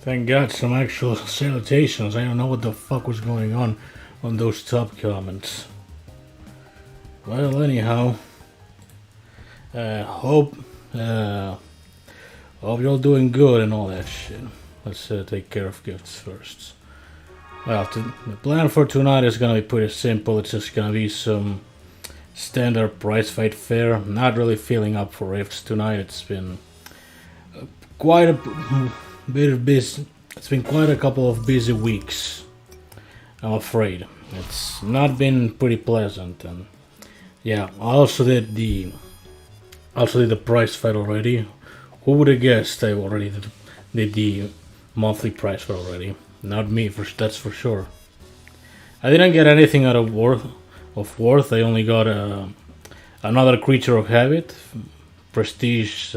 Thank God, some actual salutations. I don't know what the fuck was going on those top comments. Well, anyhow, hope hope you're all doing good and all that shit. Let's take care of gifts first. Well, the plan for tonight is gonna be pretty simple. It's just gonna be some standard prize fight fare. Not really feeling up for rifts tonight. It's been quite a bit of busy. It's been quite a couple of busy weeks, I'm afraid. It's not been pretty pleasant, and yeah, I also did the prize fight already. Who would have guessed I already did the monthly prize fight already? Not me, that's for sure. I didn't get anything out of worth. I only got another creature of habit, prestige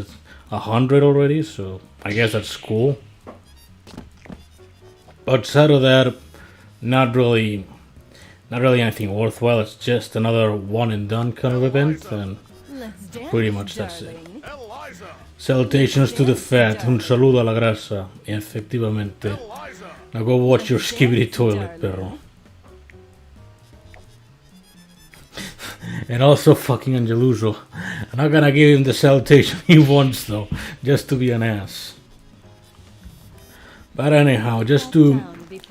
100 already, so I guess that's cool. Outside of that, not really anything worthwhile. It's just another one and done kind of event, and pretty much that's it. Salutations to the fat, un saludo a la grasa, effectivamente. Now go watch your skibidi toilet, perro. And also fucking Angeluso. I'm not gonna give him the salutation he wants though, just to be an ass. But anyhow, just to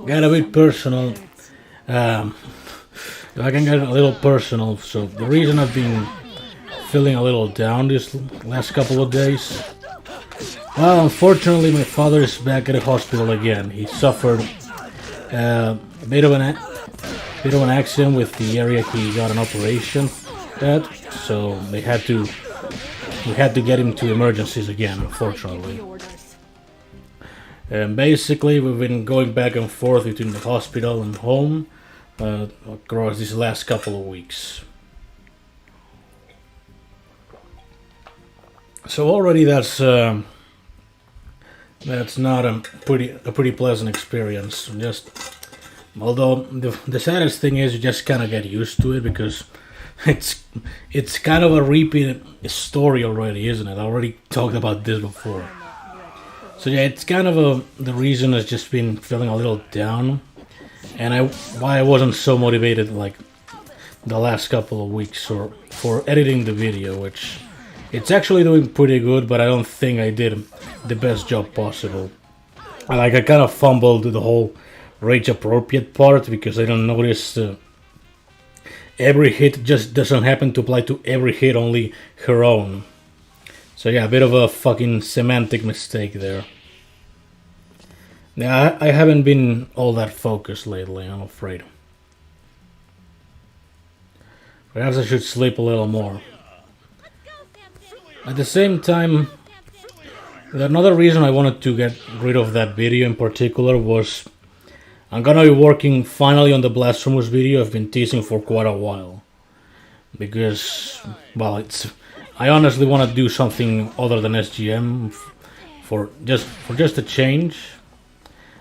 get a bit personal, if I can get a little personal, so the reason I've been feeling a little down this last couple of days, well, unfortunately my father is back at the hospital again. He suffered a bit of an accident with the area he got an operation at, so we had to get him to emergencies again, unfortunately. And basically we've been going back and forth between the hospital and home across these last couple of weeks. So already that's not a pretty pleasant experience. Although the saddest thing is you just kind of get used to it, because it's kind of a repeated story already, isn't it? I already talked about this before. So yeah, it's kind of the reason I've just been feeling a little down, and why I wasn't so motivated like the last couple of weeks for editing the video, which it's actually doing pretty good, but I don't think I did the best job possible. I kind of fumbled the whole rage appropriate part, because I don't notice every hit just doesn't happen to apply to every hit, only her own. So yeah, a bit of a fucking semantic mistake there. Yeah, I haven't been all that focused lately, I'm afraid. Perhaps I should sleep a little more. At the same time, another reason I wanted to get rid of that video in particular was I'm gonna be working finally on the Blasphemous video I've been teasing for quite a while. Because, well, I honestly want to do something other than SGM for just a change.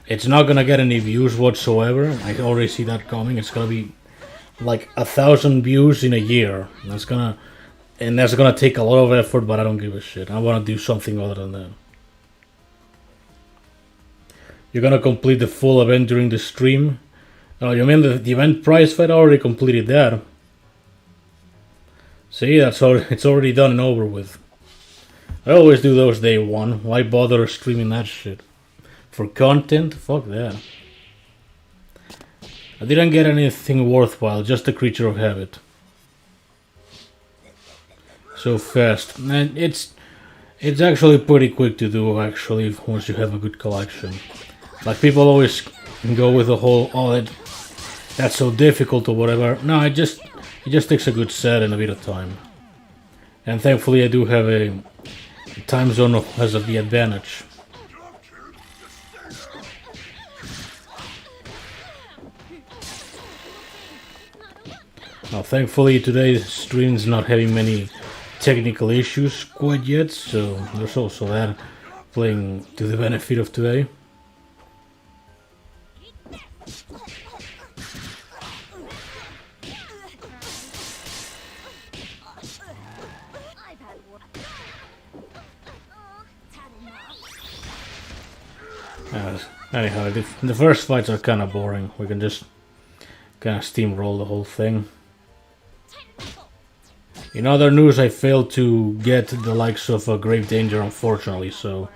It's not gonna get any views whatsoever. I already see that coming. It's gonna be like 1,000 views in a year. That's gonna take a lot of effort, but I don't give a shit. I want to do something other than that. You're gonna complete the full event during the stream? Oh, you mean the event prize fight? I already completed that. See, it's already done and over with. I always do those day one. Why bother streaming that shit? For content? Fuck that. I didn't get anything worthwhile, just a creature of habit. So fast. And it's actually pretty quick to do, actually, once you have a good collection. Like, people always go with the whole, oh, that's so difficult or whatever. No, it just takes a good set and a bit of time. And thankfully I do have a time zone as the advantage. Now, thankfully today's stream's not having many technical issues quite yet, so there's also that playing to the benefit of today. Anyhow, the first fights are kind of boring. We can just kind of steamroll the whole thing. In other news, I failed to get the likes of a Grave Danger, unfortunately, so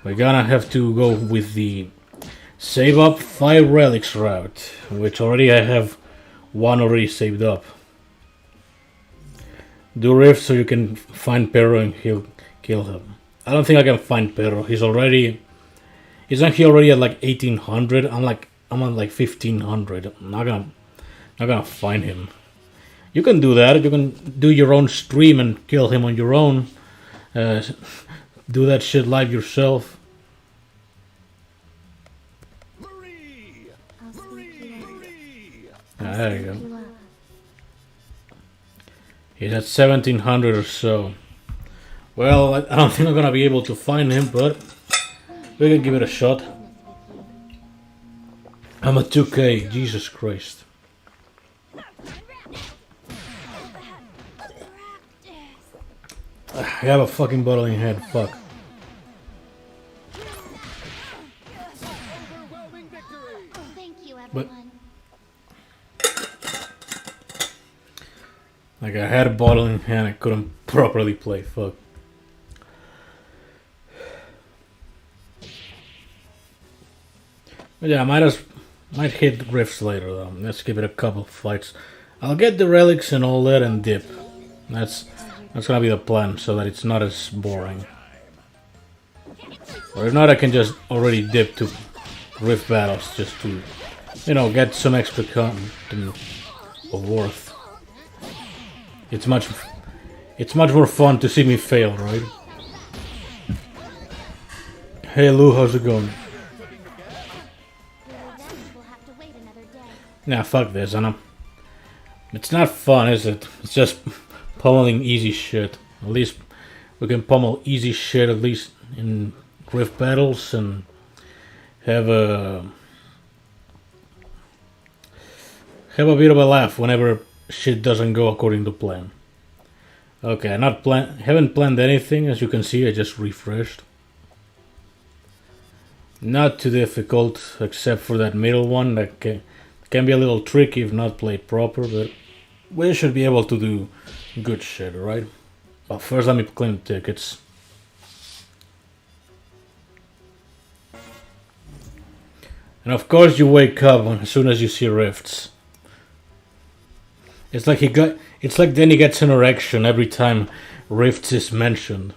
we're gonna have to go with the save up 5 relics route, which already I have one already saved up. Do rift so you can find Perro and he'll kill him. I don't think I can find Perro. Isn't he already at like 1800? I'm on like 1500. I'm not gonna find him. You can do that. You can do your own stream and kill him on your own. Do that shit live yourself. There you go. He's at 1700 or so. Well, I don't think I'm gonna be able to find him, but we can give it a shot. I'm at 2k. Jesus Christ. I have a fucking bottling head, fuck. But like I had a bottling head, I couldn't properly play, fuck. But yeah, I might hit rifts later though. Let's give it a couple of fights. I'll get the relics and all that and dip. That's gonna be the plan, so that it's not as boring. Or if not, I can just already dip to rift battles just to, you know, get some extra content of worth. It's much more fun to see me fail, right? Hey Lou, how's it going? Nah, fuck this, it's not fun, is it? It's just pummeling easy shit. At least we can pummel easy shit, at least in rift battles, and have a bit of a laugh whenever shit doesn't go according to plan. Okay, haven't planned anything, as you can see. I just refreshed. Not too difficult, except for that middle one that can be a little tricky if not played proper, but we should be able to do good shit, right? Well, first let me claim tickets. And of course you wake up as soon as you see rifts. It's like then he gets an erection every time rifts is mentioned.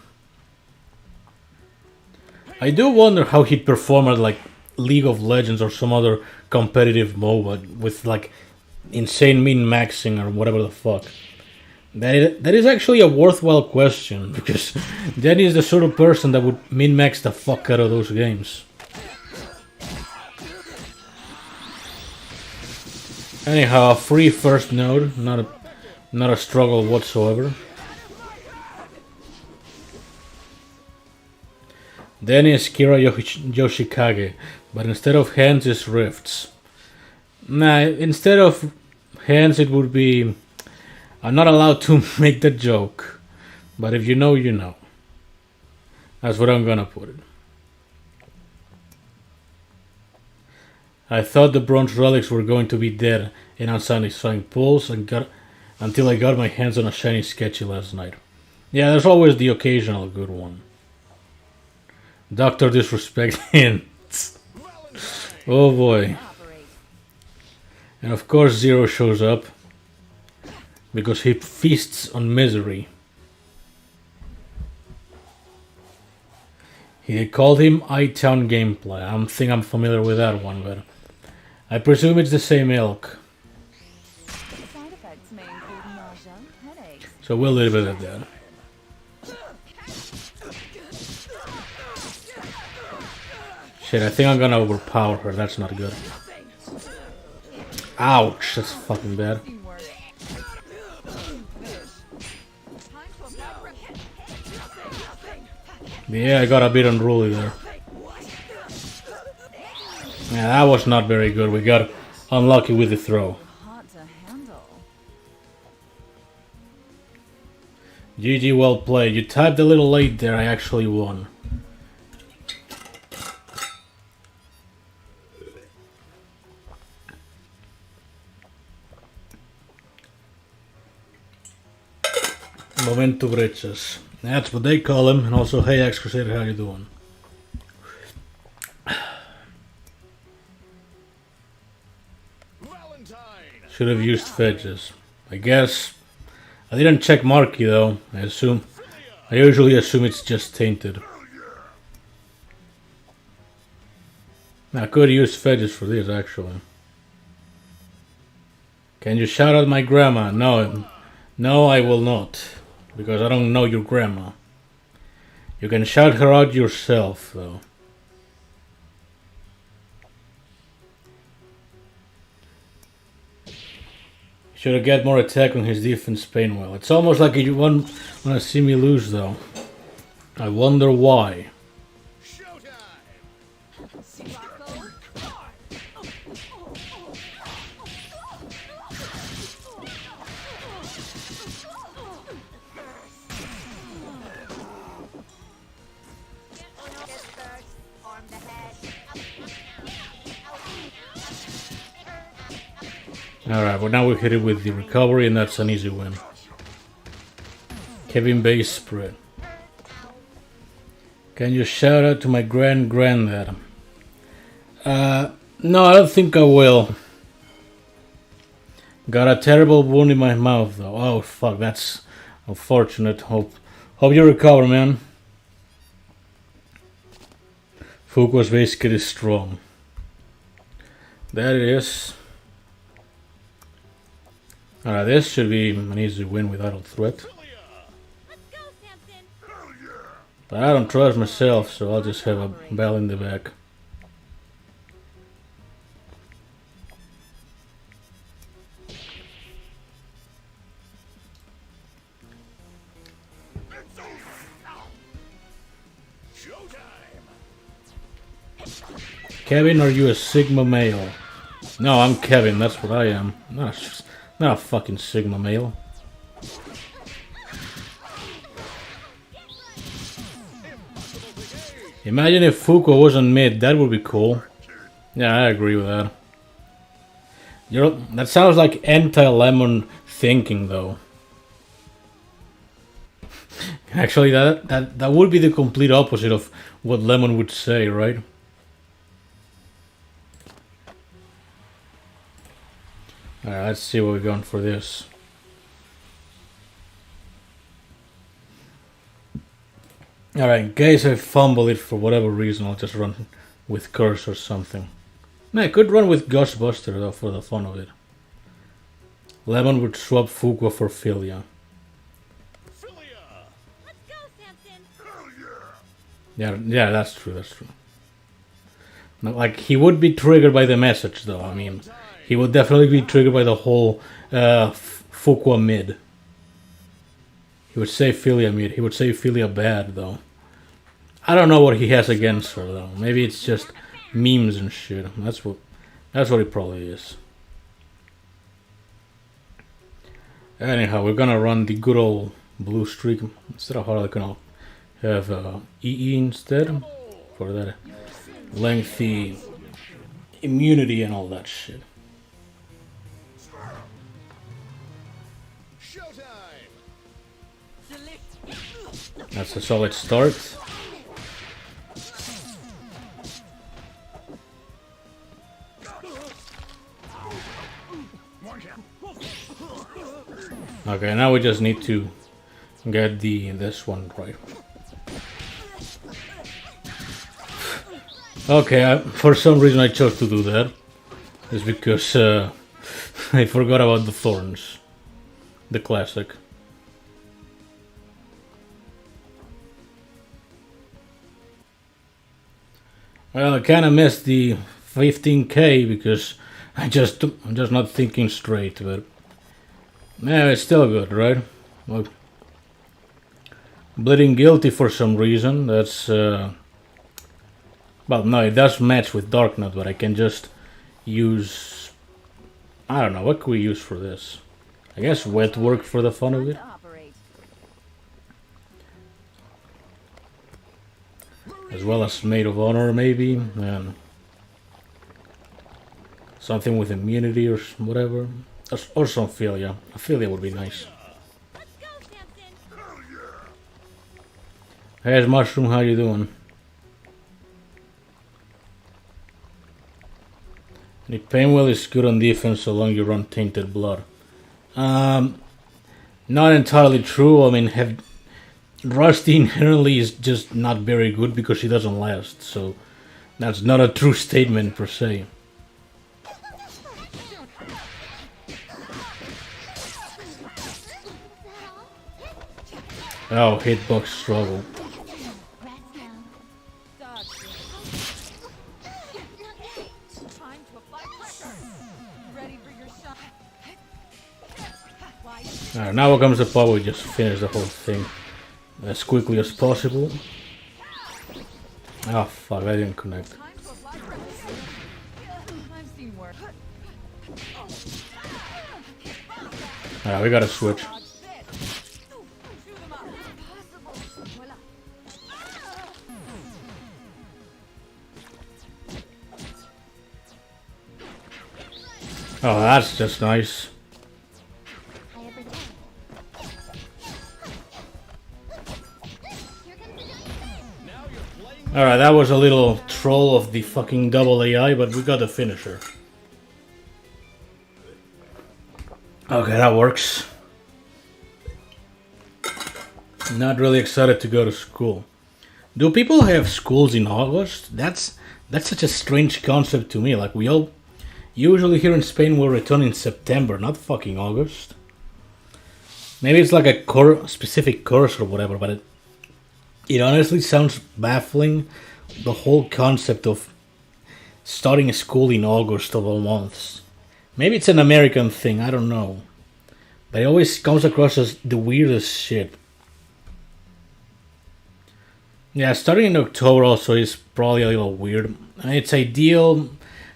I do wonder how he'd perform at like League of Legends or some other competitive MOBA with like insane min-maxing or whatever the fuck. That is actually a worthwhile question, because Danny is the sort of person that would min-max the fuck out of those games. Anyhow, a free first node, not a struggle whatsoever. Then is Kira Yoshikage, but instead of hands is rifts. Nah, instead of hands it would be... I'm not allowed to make the joke, but if you know, you know. That's what I'm gonna put it. I thought the bronze relics were going to be dead in unsatisfying pulls until I got my hands on a shiny sketchy last night. Yeah, there's always the occasional good one. Dr. Disrespect hints. Oh boy. And of course Zero shows up, because he feasts on misery. He called him I-Town Gameplay. I don't think I'm familiar with that one, but I presume it's the same ilk. So we'll leave it at that. Shit, I think I'm gonna overpower her. That's not good. Ouch, that's fucking bad. Yeah, I got a bit unruly there. Yeah, that was not very good. We got unlucky with the throw. GG, well played. You typed a little late there. I actually won. Momento Bridges. That's what they call him. And also, hey X Crusader, how you doing? Should have used Fedges. I guess. I didn't check Marky though. I usually assume it's just tainted. I could use Fedges for this actually. Can you shout out my grandma? No, I will not. Because I don't know your grandma. You can shout her out yourself, though. Should get more attack on his defense Painwell. It's almost like you want to see me lose, though. I wonder why. Alright, well now we hit it with the recovery and that's an easy win. Kevin base spread. Can you shout out to my granddad? No, I don't think I will. Got a terrible wound in my mouth though. Oh fuck, that's unfortunate. Hope you recover, man. Fuku's basically strong. There it is. Alright, this should be an easy win without a threat. But I don't trust myself, so I'll just have a bell in the back. Kevin, are you a Sigma male? No, I'm Kevin, that's what I am. Not a fucking Sigma male. Imagine if Fuku wasn't mid, that would be cool. Yeah, I agree with that. That sounds like anti-Lemon thinking, though. Actually, that would be the complete opposite of what Lemon would say, right? Alright, let's see what we're going for this. Alright, in case I fumble it for whatever reason, I'll just run with Curse or something. I could run with Ghostbuster though for the fun of it. Lemon would swap Fuqua for Philia. Let's go, Samson. Yeah, that's true. Like, he would be triggered by the message though, I mean. He would definitely be triggered by the whole Fuqua mid. He would say Philia mid. He would say Philia bad, though. I don't know what he has against her, though. Maybe it's just memes and shit. That's what it probably is. Anyhow, we're gonna run the good old blue streak. Instead of Harlequin, have EE instead. For that lengthy immunity and all that shit. That's a solid start. Okay, now we just need to get this one right. Okay, for some reason I chose to do that. It's because I forgot about the thorns. The classic. Well, I kind of missed the 15k because I'm just not thinking straight, but yeah, it's still good, right? Well, bleeding guilty for some reason. That's well, no, it does match with Darknut, but I can just use. I don't know what can we use for this. I guess wet work for the fun of it. As well as Maid of Honor, maybe, and something with immunity or whatever, or some Philia. A Philia would be nice. Hey, Mushroom, how you doing? The Painwell is good on defense so long you run Tainted Blood. Not entirely true. I mean, Rusty inherently is just not very good because she doesn't last, so that's not a true statement per se. Oh, hitbox struggle. Alright, now comes the part where we just finish the whole thing as quickly as possible. Oh fuck, I didn't connect. Alright, we gotta switch. Oh, that's just nice. Alright, that was a little troll of the fucking double AI, but we got the finisher. Okay, that works. Not really excited to go to school. Do people have schools in August? That's such a strange concept to me. Like, we all usually here in Spain will return in September, not fucking August. Maybe it's like a specific course or whatever, but it honestly sounds baffling, the whole concept of starting a school in August of all months. Maybe it's an American thing, I don't know. But it always comes across as the weirdest shit. Yeah, starting in October also is probably a little weird. I mean, it's ideal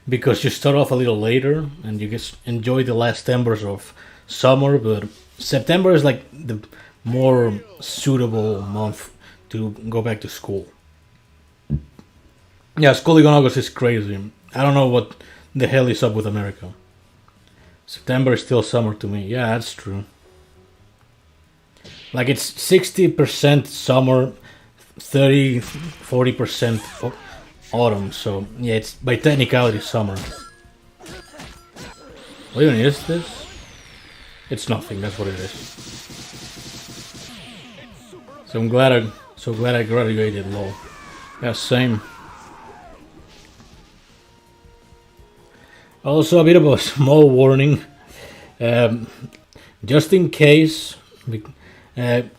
because you start off a little later and you get enjoy the last embers of summer, but September is like the more suitable month to go back to school. Yeah, schooling in August is crazy. I don't know what the hell is up with America. September is still summer to me. Yeah, that's true. Like, it's 60% summer, 40% autumn. So yeah, it's by technicality summer. What even is this? It's nothing. That's what it is. So I'm glad I graduated low. Yeah, same. Also, a bit of a small warning. Just in case,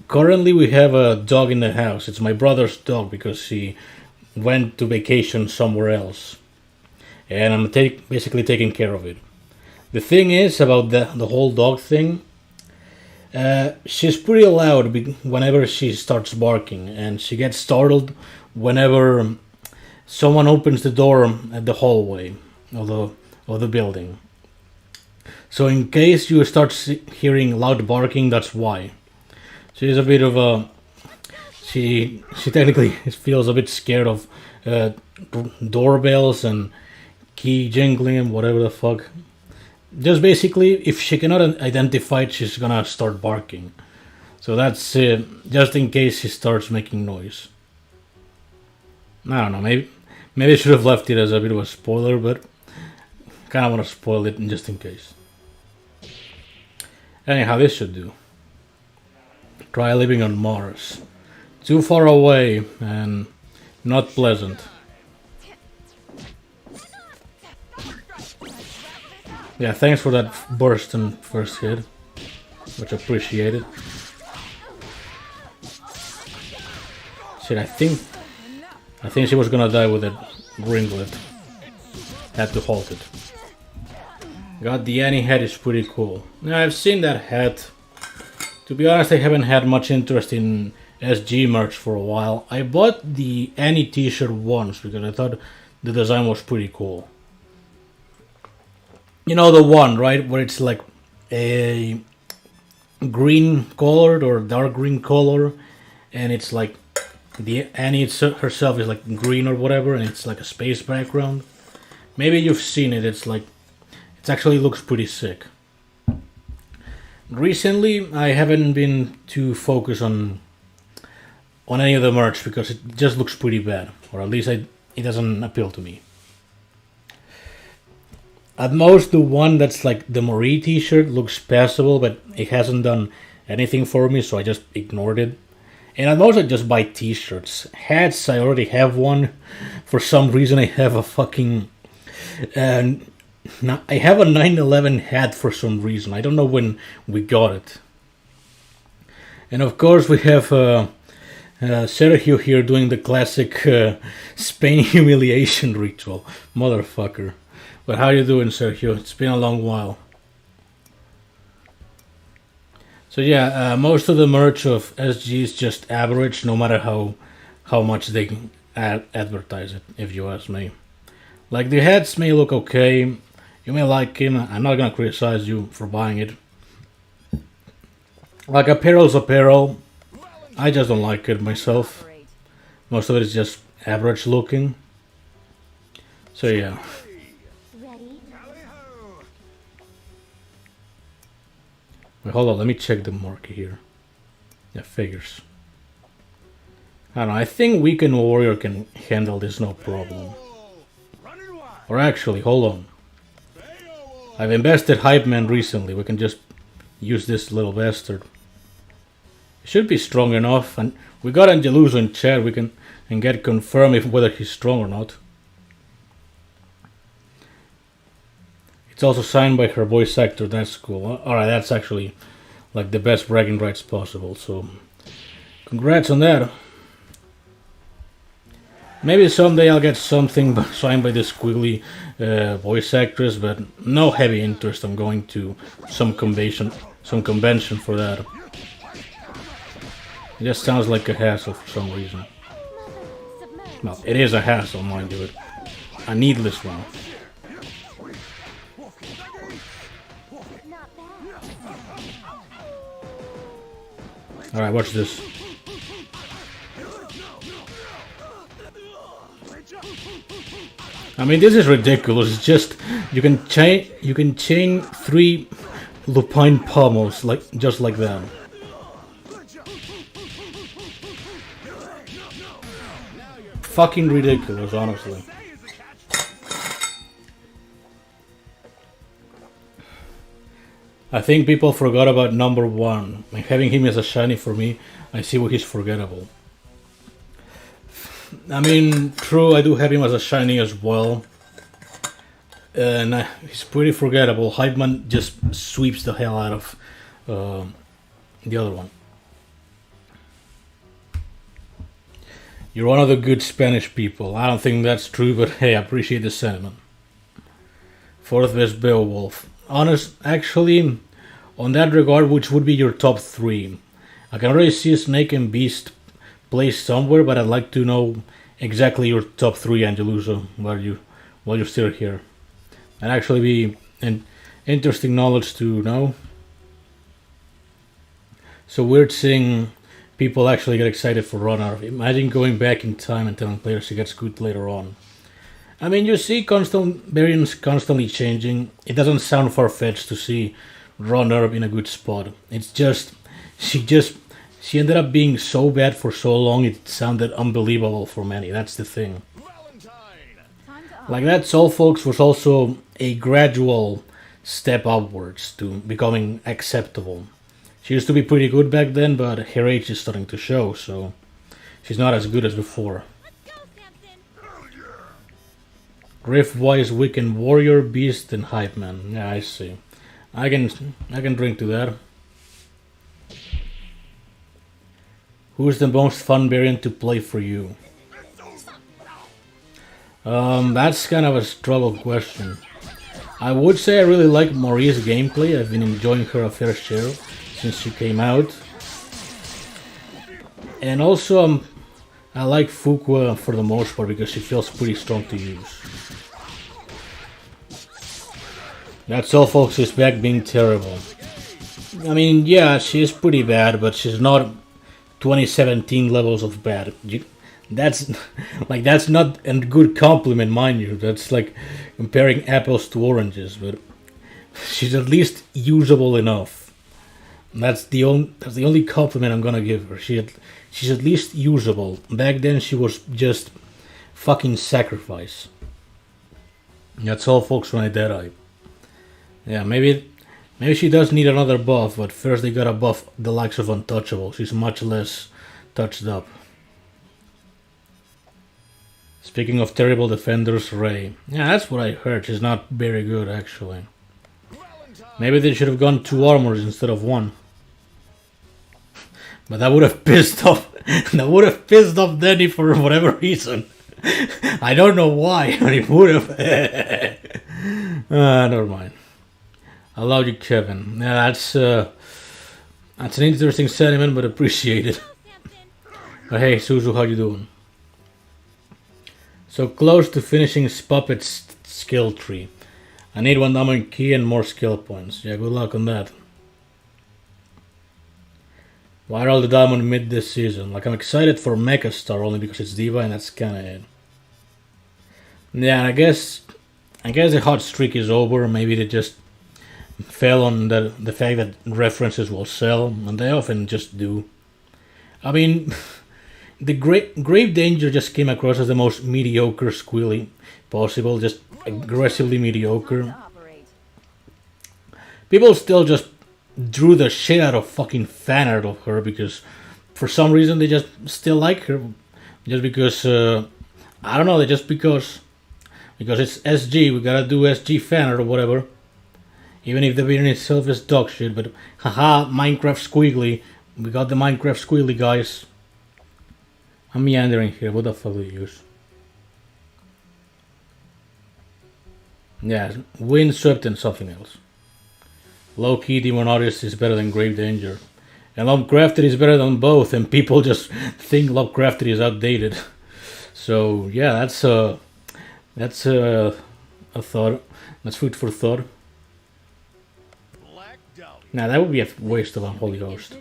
currently we have a dog in the house. It's my brother's dog because he went to vacation somewhere else. And I'm basically taking care of it. The thing is about the whole dog thing, she's pretty loud whenever she starts barking, and she gets startled whenever someone opens the door at the hallway of the building. So in case you start hearing loud barking, that's why. She's a bit of a... She technically feels a bit scared of doorbells and key jingling and whatever the fuck. Just basically, if she cannot identify it, she's gonna start barking. So that's just in case she starts making noise. I don't know, maybe I should have left it as a bit of a spoiler, but kind of want to spoil it just in case. Anyhow, this should do. Try living on Mars. Too far away and not pleasant. Yeah, thanks for that burst and first hit. Much appreciated. Shit, I think she was gonna die with that ringlet. Had to halt it. God, the Annie hat is pretty cool. Now, I've seen that hat. To be honest, I haven't had much interest in SG merch for a while. I bought the Annie t-shirt once because I thought the design was pretty cool. You know the one, right? Where it's like a green colored or dark green color, and it's like the Annie herself is like green or whatever, and it's like a space background. Maybe you've seen it. It's like, it actually looks pretty sick. Recently, I haven't been too focused on on any of the merch because it just looks pretty bad, or at least it doesn't appeal to me. At most, the one that's like the Marie t-shirt looks passable, but it hasn't done anything for me, so I just ignored it. And at most, I just buy t-shirts. Hats, I already have one. For some reason, I have a fucking... I have a 9/11 hat for some reason. I don't know when we got it. And of course, we have Sergio here doing the classic Spain humiliation ritual. Motherfucker. But how you doing, Sergio? It's been a long while. So yeah, most of the merch of SG is just average, no matter how much they advertise it, if you ask me. Like, the hats may look okay, you may like him, I'm not gonna criticize you for buying it. Like, apparel's apparel, I just don't like it myself. Most of it is just average looking. So yeah. Wait, hold on, let me check the market here. Yeah, figures. I don't know, I think Weekend Warrior can handle this no problem. Or actually, hold on. I've invested Hype Man recently, we can just use this little bastard. He should be strong enough, and we got Angeluso in chat, we can get confirmed if whether he's strong or not. It's also signed by her voice actor, that's cool. Alright, that's actually like the best bragging rights possible, so congrats on that. Maybe someday I'll get something signed by this squiggly voice actress, but no heavy interest. I'm going to some convention for that. It just sounds like a hassle for some reason. Well, it is a hassle, mind you, a needless one. Alright, watch this. I mean, this is ridiculous. It's just you can chain 3 lupine pommels just like that. Fucking ridiculous, honestly. I think people forgot about number 1. Like, having him as a shiny for me, I see why he's forgettable. I mean, true, I do have him as a shiny as well. And he's pretty forgettable. Hype Man just sweeps the hell out of the other one. You're one of the good Spanish people. I don't think that's true, but hey, I appreciate the sentiment. 4th best Beowulf. Actually, on that regard, which would be your top 3? I can already see Snake and Beast placed somewhere, but I'd like to know exactly your top 3, Angeluso, while you're still here. That'd actually be an interesting knowledge to know. So weird seeing people actually get excited for Runner. Imagine going back in time and telling players to get scoot later on. I mean, you see variants constantly changing. It doesn't sound far-fetched to see Runner in a good spot. It's just she ended up being so bad for so long it sounded unbelievable for many. That's the thing. Like, that Soul Folks was also a gradual step upwards to becoming acceptable. She used to be pretty good back then, but her age is starting to show, so she's not as good as before. Riff-wise, Weekend Warrior, Beast, and Hype Man. Yeah, I see. I can drink to that. Who's the most fun variant to play for you? That's kind of a struggle question. I would say I really like Marie's gameplay. I've been enjoying her a fair share since she came out. And also, I like Fuqua for the most part because she feels pretty strong to use. That Soul Folks is back being terrible. I mean, yeah, she is pretty bad, but she's not 2017 levels of bad. That's not a good compliment, mind you. That's like comparing apples to oranges, but she's at least usable enough. That's the only compliment I'm gonna give her. She's at least usable. Back then she was just fucking sacrifice. That's all, folks. When I Deadeye. Yeah, maybe she does need another buff, but first they gotta buff the likes of Untouchable. She's much less touched up. Speaking of terrible defenders, Ray. Yeah, that's what I heard. She's not very good, actually. Maybe they should have gone 2 armors instead of 1. But that would have pissed off. That would have pissed off Danny for whatever reason. I don't know why, but it would have. Never mind. I love you, Kevin. Yeah, that's an interesting sentiment, but appreciated. But hey, Suzu, how you doing? So close to finishing Puppet's skill tree. I need 1 diamond key and more skill points. Yeah, good luck on that. Why are all the diamond mid this season? Like, I'm excited for Mecha Star only because it's Diva and that's kinda it. Yeah, I guess the hot streak is over. Maybe they just fell on the fact that references will sell, and they often just do. I mean, the Grave Danger just came across as the most mediocre Squealy possible, just aggressively mediocre. People still just drew the shit out of fucking fan art of her because for some reason they just still like her. Just because, I don't know, because it's SG, we gotta do SG fan art or whatever. Even if the video in itself is dog shit, but haha, Minecraft Squiggly. We got the Minecraft Squiggly, guys. I'm meandering here, what the fuck do you use? Yeah, Windswept and something else. Low-key Demon Artist is better than Grave Danger. And Lovecrafted is better than both, and people just think Lovecrafted is outdated. So yeah, that's a thought. That's food for thought. Now that would be a waste of Unholy Host.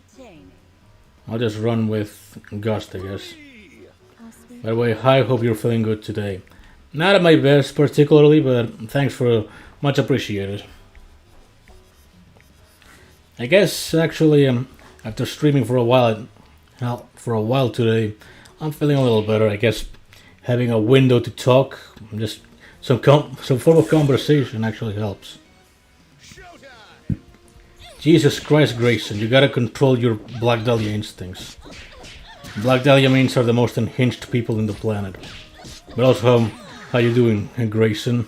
I'll just run with Gust, I guess. By the way, hi, hope you're feeling good today. Not at my best particularly, but thanks for much appreciated. I guess actually, after streaming for a while today, I'm feeling a little better. I guess having a window to talk, just some form of conversation actually helps. Jesus Christ, Grayson, you gotta control your Black Dahlia instincts. Black Dahlia mains are the most unhinged people in the planet. But also, how you doing, Grayson?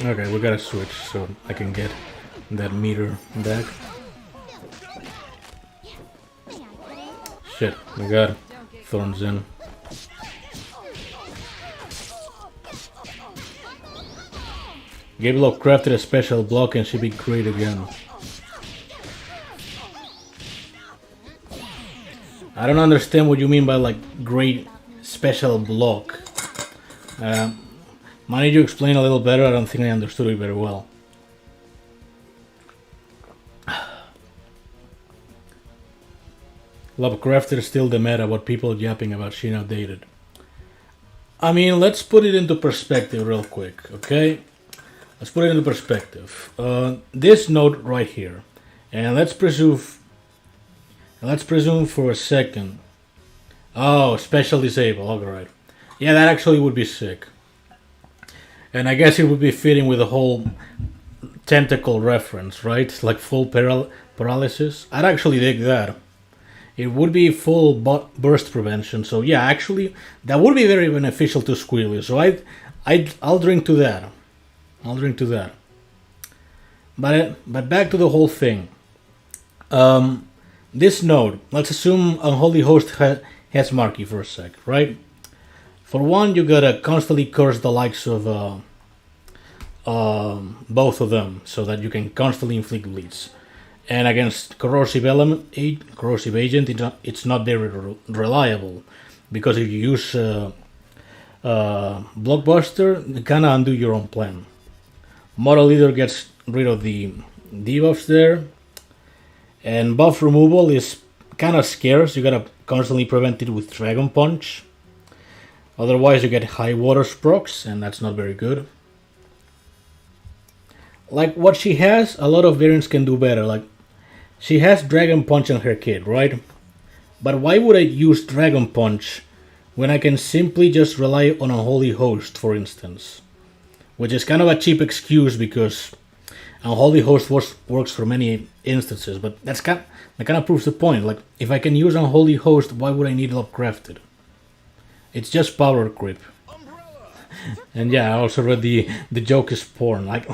Okay, we gotta switch so I can get that meter back. Shit, we got Thorns in. Gabriel crafted a special block and she'd be great again. I don't understand what you mean by like great special block. Might need you explain a little better? I don't think I understood it very well. Lovecrafted is still the meta, what people yapping about she outdated. I mean, let's put it into perspective real quick, okay? Let's put it into perspective. This node right here, and let's presume for a second. Oh, special disable, alright. Yeah, that actually would be sick. And I guess it would be fitting with the whole tentacle reference, right? Like full paralysis. I'd actually dig that. It would be full burst prevention, so yeah, actually, that would be very beneficial to Squealy. So I'll drink to that. I'll drink to that. But back to the whole thing. This node, let's assume Unholy Host has Marky for a sec, right? For one, you gotta constantly curse the likes of both of them, so that you can constantly inflict bleeds. And against Corrosive Agent, it's not very reliable, because if you use Blockbuster, you kinda undo your own plan. Model Leader gets rid of the debuffs there, and buff removal is kinda scarce. You gotta constantly prevent it with Dragon Punch. Otherwise you get High Water Sprox, and that's not very good. like what she has, a lot of variants can do better. Like she has Dragon Punch on her kit, right? But why would I use Dragon Punch when I can simply just rely on a Holy Host, for instance? Which is kind of a cheap excuse because a Holy Host works for many instances, but that kind of proves the point. Like, if I can use a Holy Host, why would I need Lovecrafted? It's just power creep. And yeah, I also read the joke is porn. Like,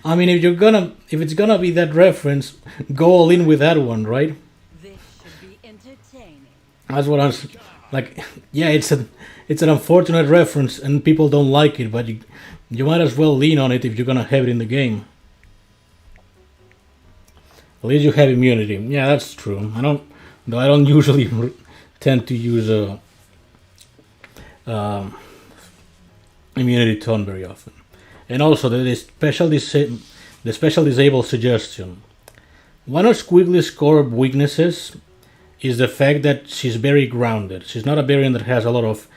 I mean, if it's gonna be that reference, go all in with that one, right? This should be entertaining. That's what I'm like. Yeah, it's an unfortunate reference, and people don't like it, but you might as well lean on it if you're gonna have it in the game. At least you have immunity. Yeah, that's true. I don't usually tend to use immunity tone very often. And also the special disable suggestion. One of Squiggly's core weaknesses is the fact that she's very grounded. She's not a variant that has a lot of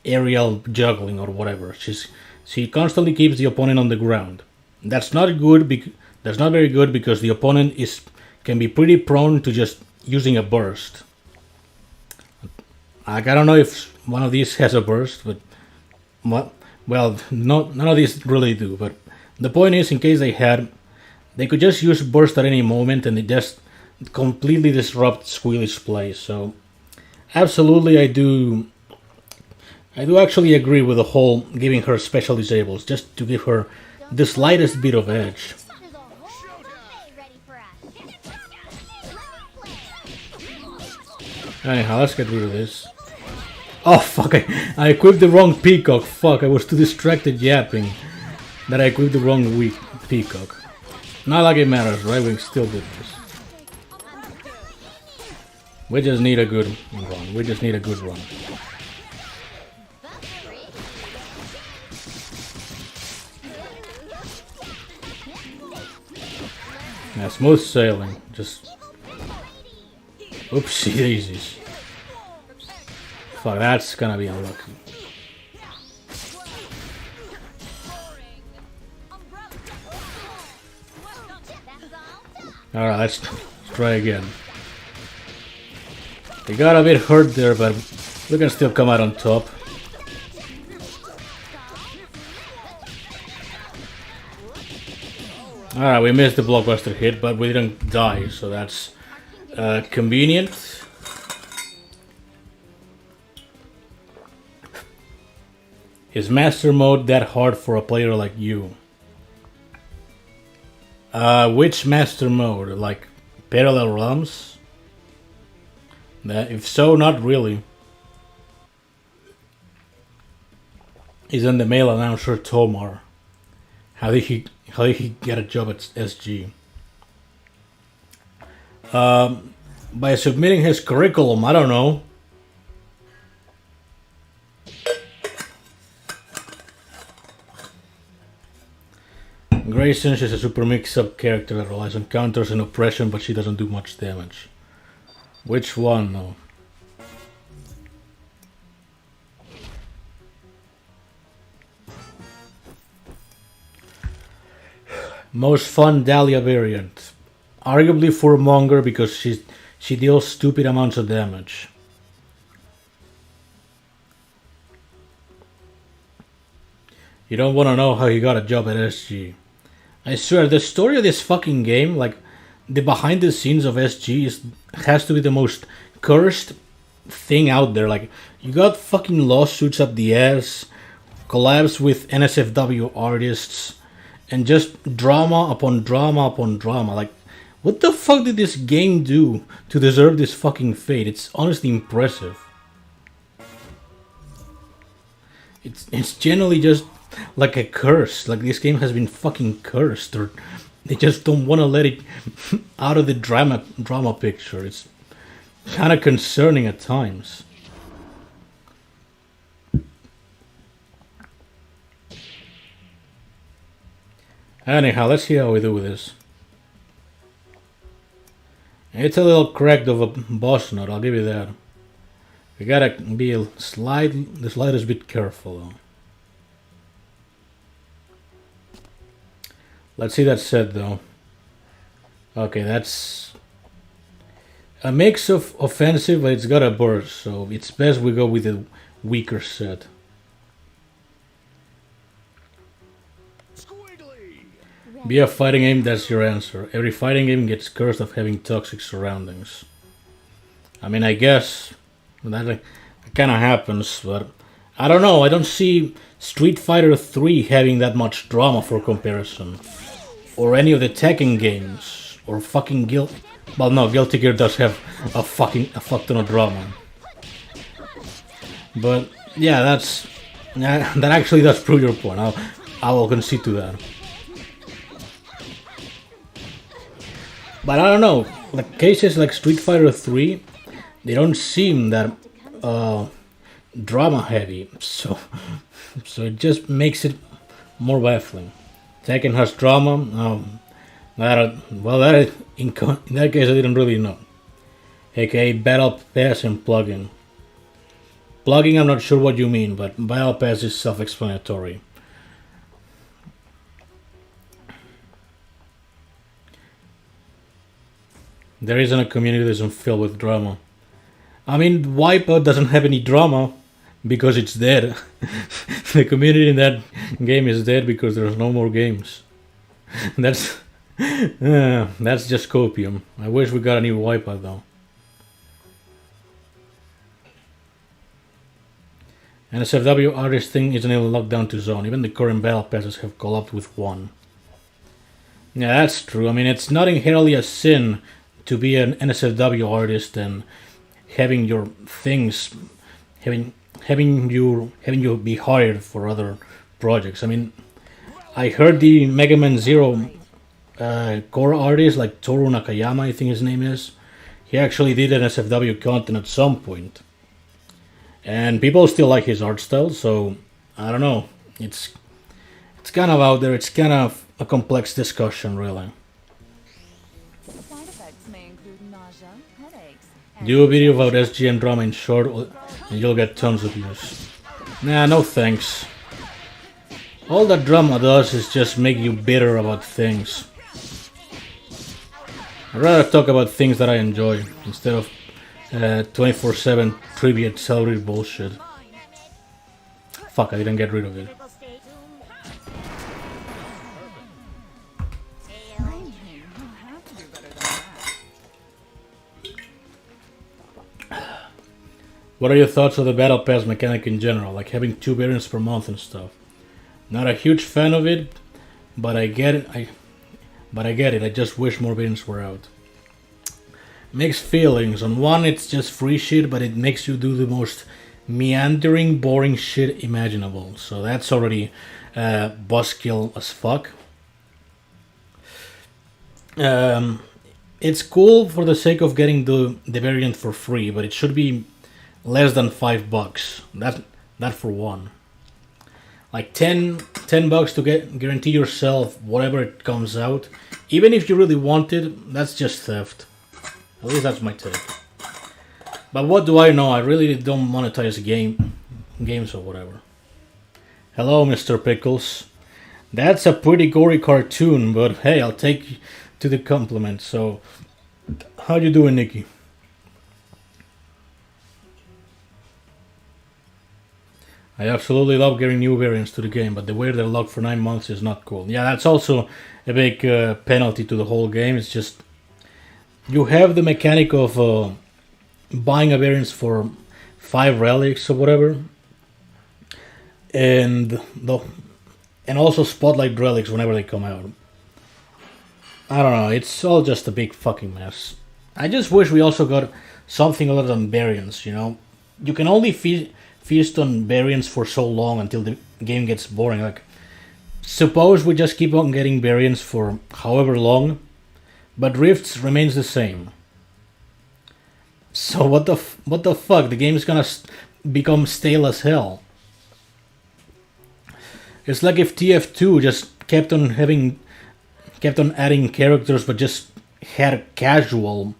aerial juggling or whatever. She constantly keeps the opponent on the ground. That's not good. That's not very good because the opponent can be pretty prone to just using a burst. Like, I don't know if one of these has a burst, but well, none of these really do. But the point is, in case they could just use burst at any moment, and it just completely disrupt Squealy's play. So, absolutely, I do actually agree with the whole giving her special disables, just to give her the slightest bit of edge. There's a whole buffet ready for us. Anyhow, let's get rid of this. Oh fuck, I equipped the wrong peacock. Fuck, I was too distracted yapping that I equipped the wrong peacock. Not like it matters, right? We still did this. We just need a good run. Yeah, smooth sailing. Just oopsie daisies. Fuck, that's gonna be unlucky. Alright, let's try again. We got a bit hurt there, but we can still come out on top. Alright, we missed the blockbuster hit, but we didn't die, so that's convenient. Is master mode that hard for a player like you? Which master mode? Like parallel realms? If so, not really. Isn't the male announcer Tomar? How did he get a job at SG? By submitting his curriculum, I don't know. Grayson, she's a super mix-up character that relies on counters and oppression, but she doesn't do much damage. Which one, though? Most fun Dahlia variant. Arguably Furmonger because she deals stupid amounts of damage. You don't want to know how he got a job at SG. I swear, the story of this fucking game, like, the behind the scenes of SG has to be the most cursed thing out there. Like, you got fucking lawsuits up the ass, collabs with NSFW artists, and just drama upon drama upon drama. Like, what the fuck did this game do to deserve this fucking fate? It's honestly impressive. It's generally just like a curse. Like, this game has been fucking cursed, or they just don't want to let it out of the drama picture. It's kind of concerning at times. Anyhow, let's see how we do with this. It's a little cracked of a boss node, I'll give you that. We gotta be the slightest bit careful though. Let's see that set though. Okay, that's a mix of offensive, but it's got a burst, so it's best we go with a weaker set. Be a fighting game, that's your answer. Every fighting game gets cursed of having toxic surroundings. I mean, I guess that kind of happens, but I don't know. I don't see Street Fighter 3 having that much drama for comparison. Or any of the Tekken games. Or fucking Well, no, Guilty Gear does have a fuck ton of drama. But, yeah, that actually does prove your point. I will concede to that. But I don't know, like cases like Street Fighter 3, they don't seem that drama heavy, so it just makes it more baffling. Tekken has drama. In that case I didn't really know. AKA Battle Pass and plugin. Plugging, I'm not sure what you mean, but Battle Pass is self-explanatory. There isn't a community that isn't filled with drama. I mean, Wipeout doesn't have any drama because it's dead. The community in that game is dead because there's no more games. That's just copium. I wish we got a new Wipeout though. NSFW artist thing isn't even locked down to zone. Even the current battle passes have collabed with one. Yeah, that's true. I mean, it's not inherently a sin to be an NSFW artist and having your things, having you be hired for other projects. I mean, I heard the Mega Man Zero core artist, like Toru Nakayama, I think his name is, he actually did NSFW content at some point. And people still like his art style, so I don't know. It's kind of out there. It's kind of a complex discussion, really. Side effects may include nausea, headaches, Do a video about SGN drama in short, and you'll get tons of views. Nah, no thanks. All that drama does is just make you bitter about things. I'd rather talk about things that I enjoy instead of 24/7 trivia celebrity bullshit. Fuck, I didn't get rid of it. What are your thoughts of the Battle Pass mechanic in general, like having 2 variants per month and stuff? Not a huge fan of it, but I get it. I just wish more variants were out. Mixed feelings. On one, it's just free shit, but it makes you do the most meandering, boring shit imaginable. So that's already buzzkill as fuck. It's cool for the sake of getting the variant for free, but it should be less than $5. That for one. Like $10 to guarantee yourself whatever it comes out. Even if you really want it, that's just theft. At least that's my take. But what do I know? I really don't monetize games or whatever. Hello, Mr. Pickles. That's a pretty gory cartoon, but hey, I'll take to the compliment. So, how you doing, Nikki? I absolutely love getting new variants to the game, but the way they're locked for 9 months is not cool. Yeah, that's also a big penalty to the whole game. It's just you have the mechanic of buying a variant for 5 relics or whatever, and also spotlight relics whenever they come out. I don't know. It's all just a big fucking mess. I just wish we also got something other than variants. You know, you can only feast on variants for so long until the game gets boring. Like, suppose we just keep on getting variants for however long, but Rifts remains the same. So what the fuck? The game is gonna become stale as hell. It's like if TF2 just kept on adding characters, but just had casual,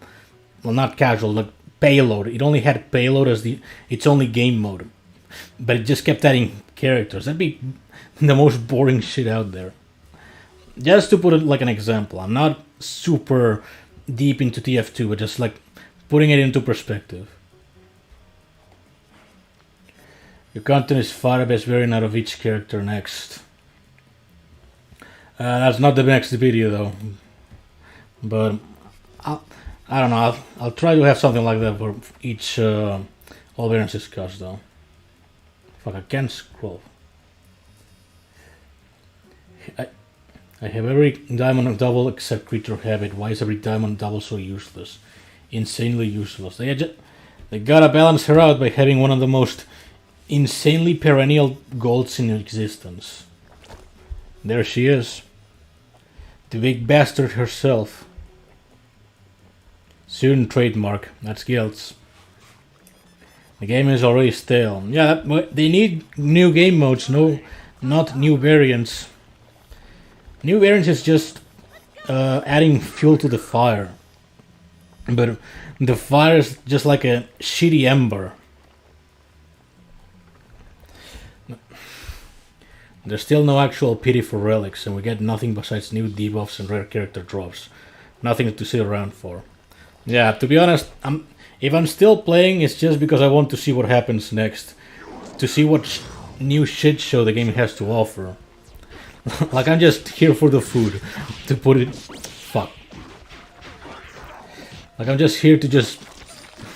well, not casual, like payload. It only had payload as its only game mode, but it just kept adding characters. That'd be the most boring shit out there. just to put it like an example, I'm not super deep into TF2, but just like putting it into perspective. Your content is fire-based variant out of each character next. That's not the next video though, but I don't know. I'll try to have something like that for each all variants discussed though. Fuck, I can't scroll. I have every diamond double except creature habit. Why is every diamond double so useless? Insanely useless. They gotta balance her out by having one of the most insanely perennial golds in existence. There she is. The big bastard herself. Soon trademark. That's Guilds. The game is already stale. Yeah, they need new game modes, not new variants. New variants is just adding fuel to the fire. But the fire is just like a shitty ember. There's still no actual pity for relics, and we get nothing besides new debuffs and rare character drops. Nothing to sit around for. Yeah, to be honest, if I'm still playing, it's just because I want to see what happens next. To see what new shit show the game has to offer. Like, I'm just here for the food, to put it... Fuck. Like, I'm just here to just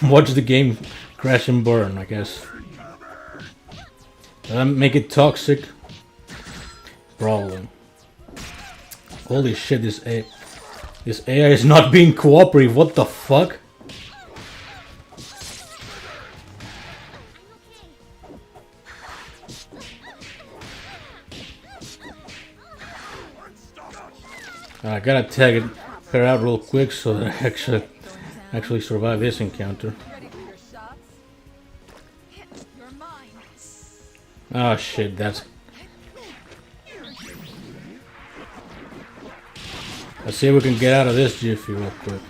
watch the game crash and burn, I guess. Did I make it toxic? Probably. Holy shit, this AI is not being cooperative, what the fuck? I gotta tag her out real quick so that I actually survive this encounter. Oh shit, that's... Let's see if we can get out of this jiffy real quick.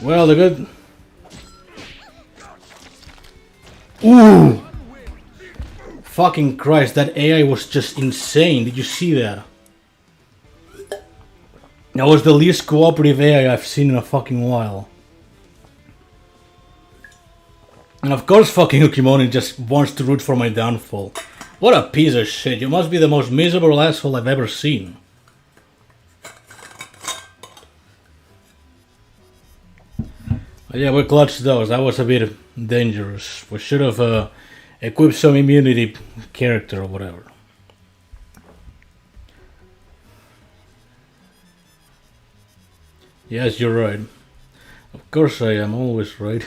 Well, the good... Ooh! Fucking Christ, that AI was just insane. Did you see that? That was the least cooperative AI I've seen in a fucking while. And of course fucking Ukimoni just wants to root for my downfall. What a piece of shit. You must be the most miserable asshole I've ever seen. But yeah, we clutched those. That was a bit dangerous. We should have equipped some immunity character or whatever. Yes, you're right. Of course I am, always right.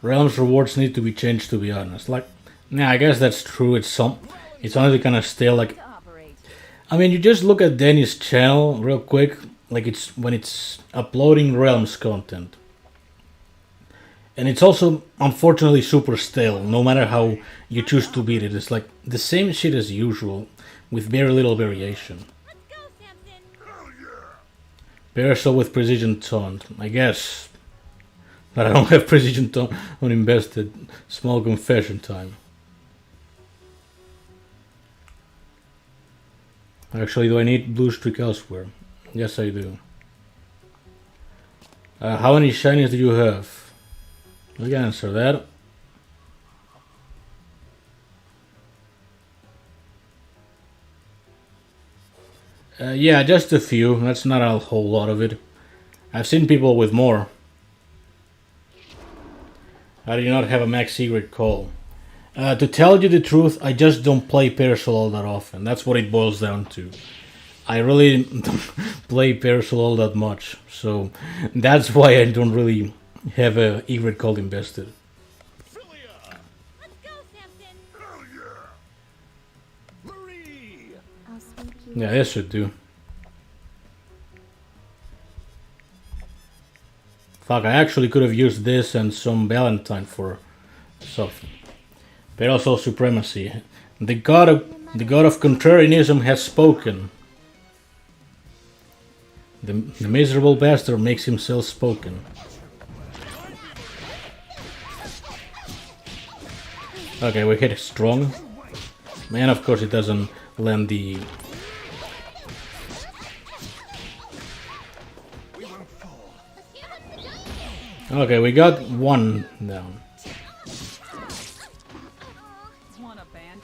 Realms rewards need to be changed, to be honest. Like, yeah, I guess that's true. It's honestly kind of stale. Like, I mean, you just look at Danny's channel real quick. Like, it's when it's uploading Realms content, and it's also unfortunately super stale. No matter how you choose to beat it, it's like the same shit as usual, with very little variation. Parasol with precision taunt, I guess. But I don't have precision taunt on invested. Small confession time. Actually, do I need blue streak elsewhere? Yes, I do. How many shinies do you have? We can answer that. Yeah, just a few. That's not a whole lot of it. I've seen people with more. How do you not have a max secret call? To tell you the truth, I just don't play Parasol all that often. That's what it boils down to. I really don't play Parasol all that much. So that's why I don't really have a secret call invested. Yeah, this should do. Fuck, I actually could have used this and some Valentine for something. But also supremacy. The god of contrarianism has spoken. The miserable bastard makes himself spoken. Okay, we hit it strong. Man, of course it doesn't land the... Okay, we got one down. Want a band?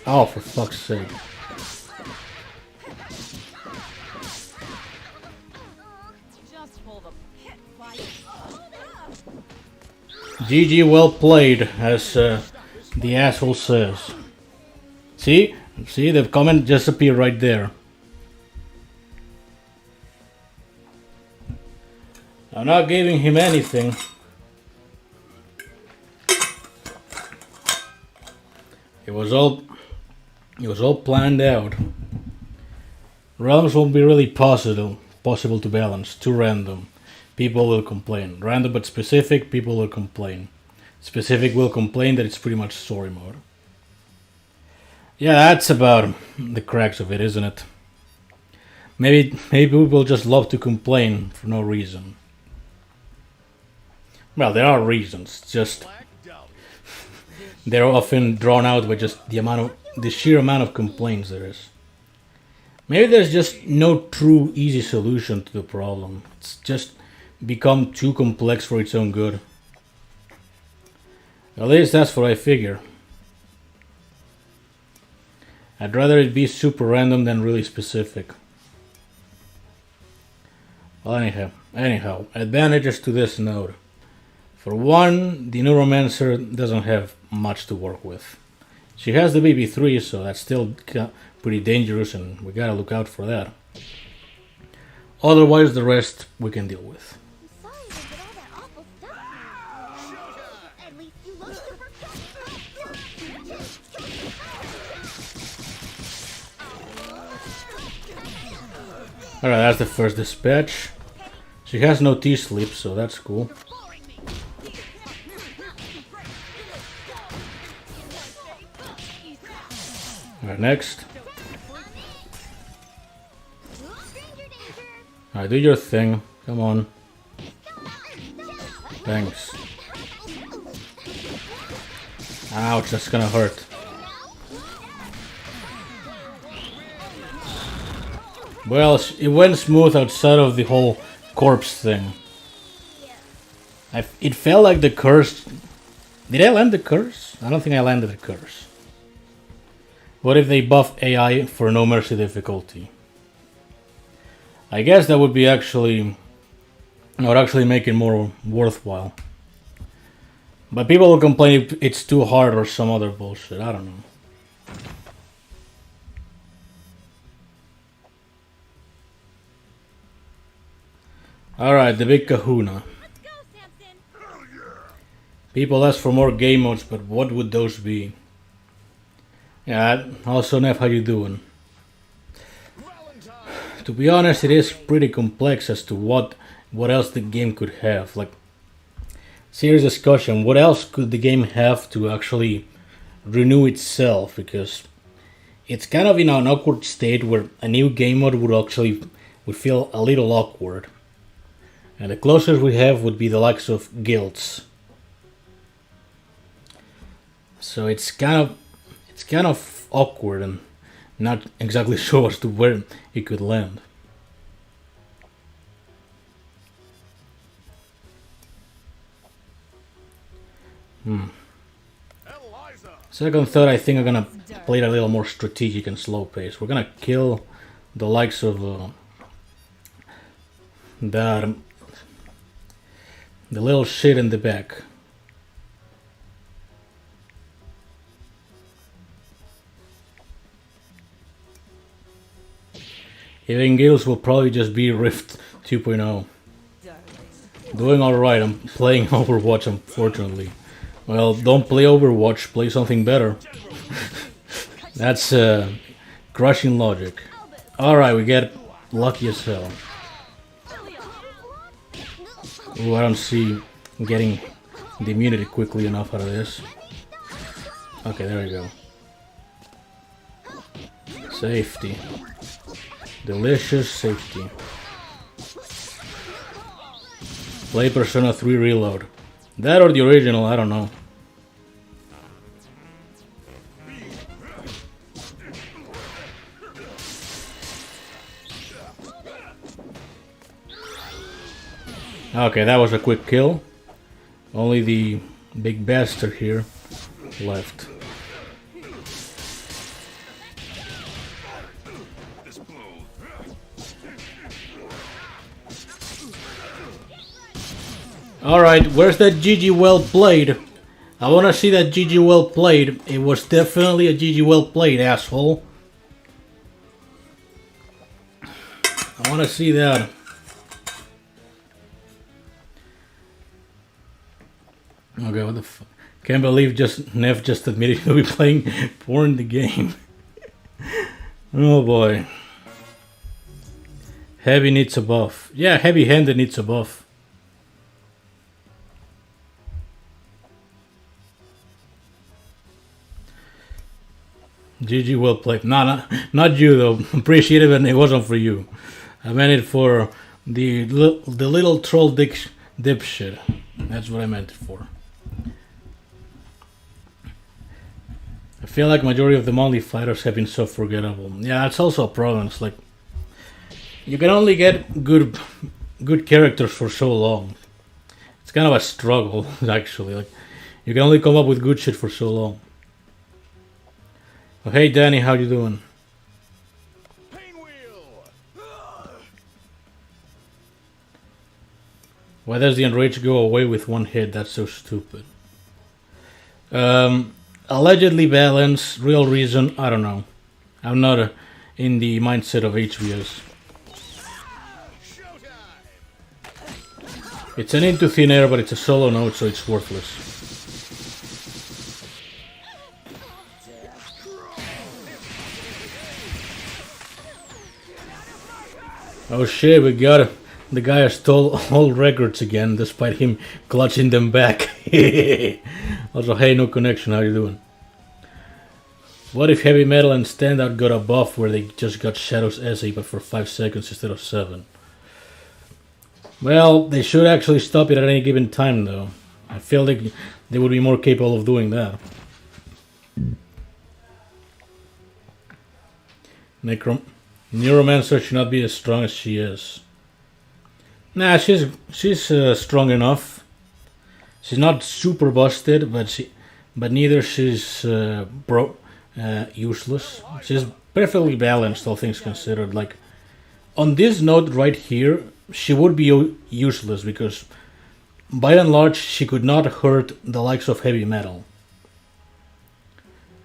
Oh, for fuck's sake. Just hold a pit fight. GG, well played, as the asshole says. See? See, the comment just appeared right there. I'm not giving him anything. It was all planned out. Realms won't be really possible to balance. Too random. People will complain. Random but specific, people will complain. Specific will complain that it's pretty much story mode. Yeah, that's about the cracks of it, isn't it? Maybe people just love to complain for no reason. Well, there are reasons. Just they're often drawn out by just the sheer amount of complaints there is. Maybe there's just no true easy solution to the problem. It's just become too complex for its own good. At least that's what I figure. I'd rather it be super random than really specific. Well, anyhow, advantages to this node. For one, the Neuromancer doesn't have much to work with. She has the BB3, so that's still pretty dangerous, and we gotta look out for that. Otherwise, the rest we can deal with. I'm sorry they did all that awful stuff. At least you look super Alright, that's the first dispatch. She has no T-sleep, so that's cool. Alright, next. Alright, do your thing. Come on. Thanks. Ouch, that's gonna hurt. Well, it went smooth outside of the whole corpse thing. It felt like the curse... Did I land the curse? I don't think I landed the curse. What if they buff AI for no mercy difficulty? I guess that would be actually make it more worthwhile. But people will complain if it's too hard or some other bullshit. I don't know. Alright, the big kahuna. Let's go, Samson. People ask for more game modes, but what would those be? Yeah, also Nev, how you doing? To be honest, it is pretty complex as to what else the game could have. Like, serious discussion, what else could the game have to actually renew itself? Because it's kind of in an awkward state where a new game mode would feel a little awkward. And the closest we have would be the likes of guilds. So it's kind of awkward and not exactly sure as to where it could land. Second thought, I think I'm gonna play it a little more strategic and slow pace. We're gonna kill the likes of the little shit in the back. Even guilds will probably just be Rift 2.0. Doing alright, I'm playing Overwatch, unfortunately. Well, don't play Overwatch, play something better. That's crushing logic. Alright, we get lucky as hell. Ooh, I don't see getting the immunity quickly enough out of this. Okay, there we go. Safety. Delicious safety. Play Persona 3 Reload. That or the original, I don't know. Okay, that was a quick kill. Only the big bastard here left. Alright, where's that GG well played? I wanna see that GG well played. It was definitely a GG well played, asshole. I wanna see that. Okay, what the fuck? Can't believe Nev just admitted to be playing porn in the game. Oh boy. Heavy needs a buff. Yeah, heavy-handed needs a buff. GG well played. Nah, not you though. Appreciate it, but it wasn't for you. I meant it for the little troll dipshit. That's what I meant it for. I feel like majority of the monthly fighters have been so forgettable. Yeah, that's also a problem. It's like you can only get good characters for so long. It's kind of a struggle, actually. Like you can only come up with good shit for so long. Oh, hey Danny, how you doing? Why does the enrage go away with one hit? That's so stupid. Allegedly balance, real reason, I don't know. I'm not in the mindset of HVS. It's an into thin air, but it's a solo node, so it's worthless. Oh shit, we got it. The guy has stole all records again, despite him clutching them back. Also, hey, no connection, how you doing? What if Heavy Metal and Standout got a buff where they just got Shadow's essay, but for 5 seconds instead of 7? Well, they should actually stop it at any given time, though. I feel like they would be more capable of doing that. Neuromancer should not be as strong as she is. Nah, she's strong enough. She's not super busted, but neither she's useless. She's perfectly balanced, all things considered. Like on this note right here, she would be useless because by and large she could not hurt the likes of Heavy Metal,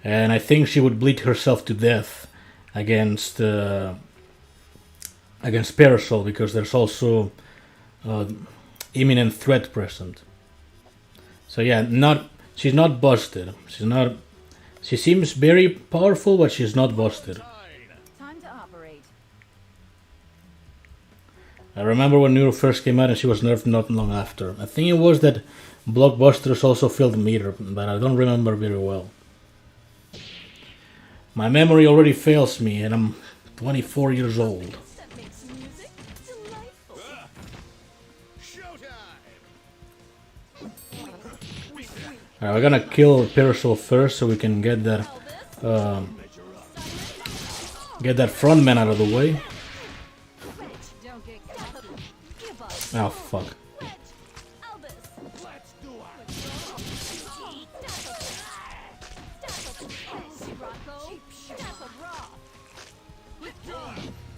and I think she would bleed herself to death against Parasol because there's also imminent threat present. So yeah, she's not busted. She seems very powerful, but she's not busted. Time to operate. I remember when Neuro first came out and she was nerfed not long after. I think it was that Blockbusters also filled the meter, but I don't remember very well. My memory already fails me and I'm 24 years old. That makes music delightful. Alright, we're gonna kill Parasol first so we can get that frontman out of the way. Don't get caught. Give up. Oh fuck.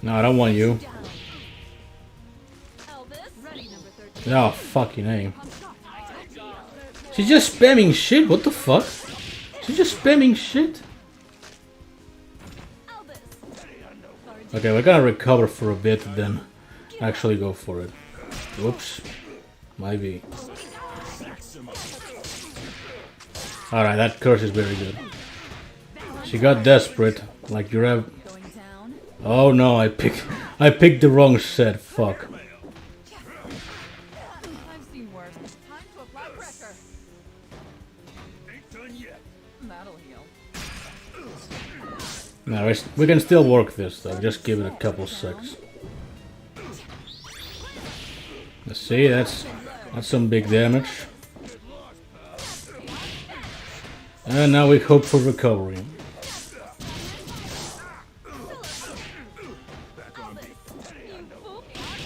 No, I don't want you. Oh, fucking name. She's just spamming shit, what the fuck? She's just spamming shit? Okay, we're gonna recover for a bit, then actually go for it. Whoops. Might be. Alright, that curse is very good. She got desperate, like you have. Oh no, I picked the wrong set, fuck. I've seen worse. Time to apply pressure. That'll heal. No, we can still work this though, just give it a couple secs. Let's see, that's That's some big damage. And now we hope for recovery.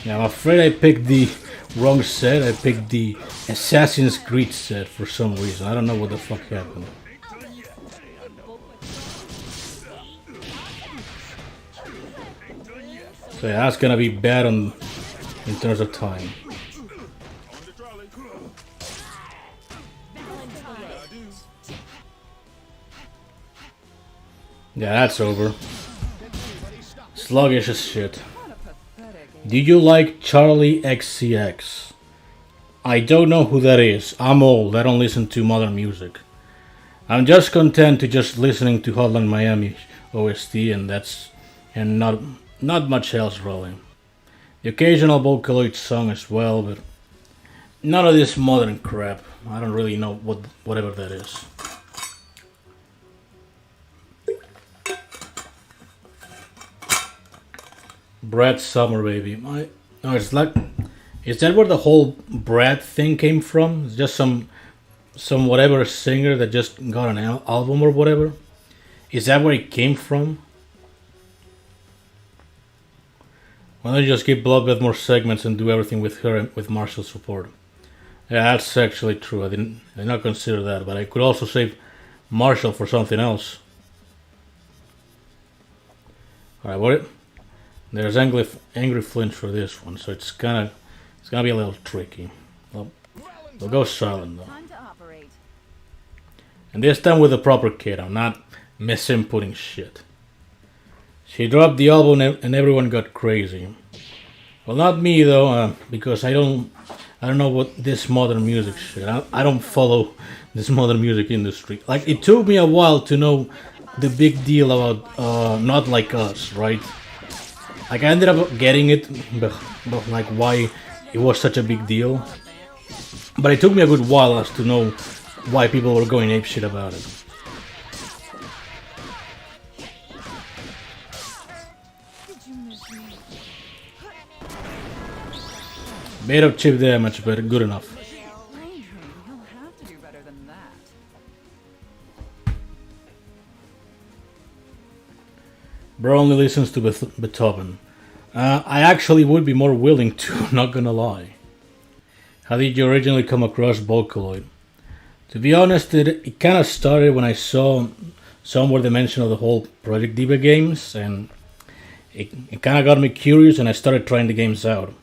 Yeah, I'm afraid I picked the wrong set. I picked the Assassin's Creed set for some reason. I don't know what the fuck happened. So yeah, that's gonna be bad in terms of time. Yeah, that's over. Sluggish as shit. Do you like Charlie XCX? I don't know who that is. I'm old. I don't listen to modern music. I'm just content to just listening to Hotline Miami OST, and not much else really. The occasional Vocaloid song as well, but none of this modern crap. I don't really know whatever that is. Brad Summer Baby. It's like, is that where the whole Brad thing came from? It's just some whatever singer that just got an album or whatever. Is that where it came from? Why don't you just give Bloodbath more segments and do everything with her and with Marshall's support? Yeah, that's actually true. I did not consider that, but I could also save Marshall for something else. Alright, what? There's angry flinch for this one, so it's gonna be a little tricky. Well, we'll go silent though. Time to operate. And this time with the proper kit. I'm not misinputting shit. She dropped the album and everyone got crazy. Well, not me though, because I don't know what this modern music shit. I don't follow this modern music industry. Like, it took me a while to know the big deal about Not Like Us, right? Like, I ended up getting it, but like why it was such a big deal. But it took me a good while as to know why people were going apeshit about it. Did you miss me? Bit of chip damage, but good enough. Ranger, you'll have to do better than that. Bro only listens to Beethoven. I actually would be more willing to, not gonna lie. How did you originally come across Vocaloid? To be honest, it kind of started when I saw somewhere the mention of the whole Project Diva games, and it kind of got me curious, and I started trying the games out.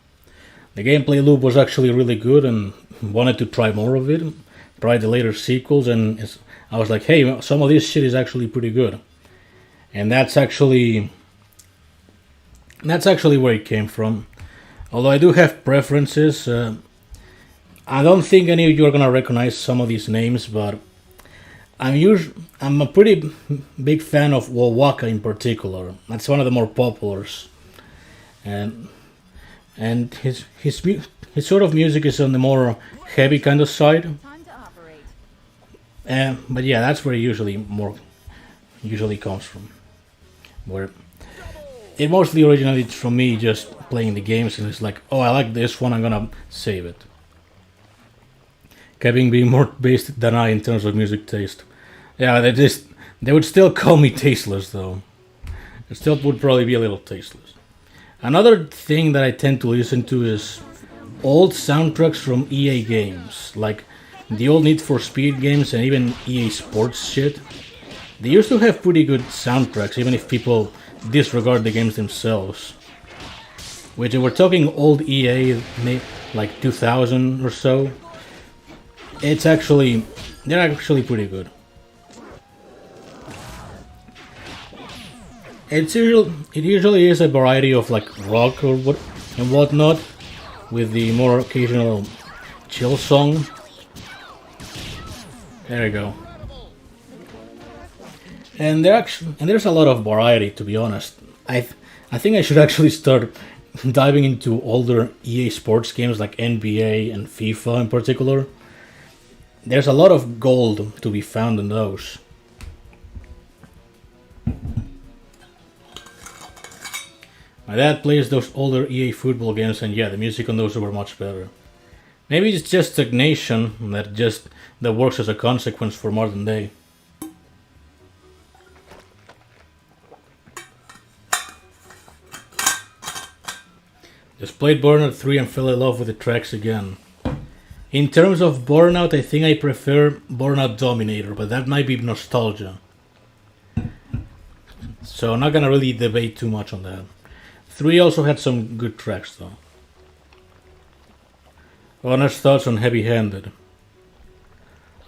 The gameplay loop was actually really good, and wanted to try more of it. Tried the later sequels, and I was like, hey, some of this shit is actually pretty good. And that's actually where it came from. Although I do have preferences. I don't think any of you are gonna recognize some of these names, but I'm a pretty big fan of Wowaka in particular. That's one of the more populars, and his sort of music is on the more heavy kind of side. Time to operate. But yeah, that's where it usually comes from. Where it mostly originated from me just playing the games, and it's like, oh, I like this one, I'm gonna save it. Kevin being more based than I in terms of music taste. Yeah, they would still call me tasteless though. It still would probably be a little tasteless. Another thing that I tend to listen to is old soundtracks from EA games, like the old Need for Speed games and even EA Sports shit. They used to have pretty good soundtracks, even if people disregard the games themselves. Which, if we're talking old EA, like 2000 or so, they're actually pretty good. It usually is a variety of like rock or whatnot, with the more occasional chill song. There you go. And there's a lot of variety, to be honest. I think I should actually start diving into older EA Sports games like NBA and FIFA in particular. There's a lot of gold to be found in those. My dad plays those older EA football games, and yeah, the music on those were much better. Maybe it's just stagnation that works as a consequence for modern day. Just played Burnout 3 and fell in love with the tracks again. In terms of Burnout, I think I prefer Burnout Dominator, but that might be nostalgia. So I'm not gonna really debate too much on that. 3 also had some good tracks though. Honest thoughts on Heavy Handed.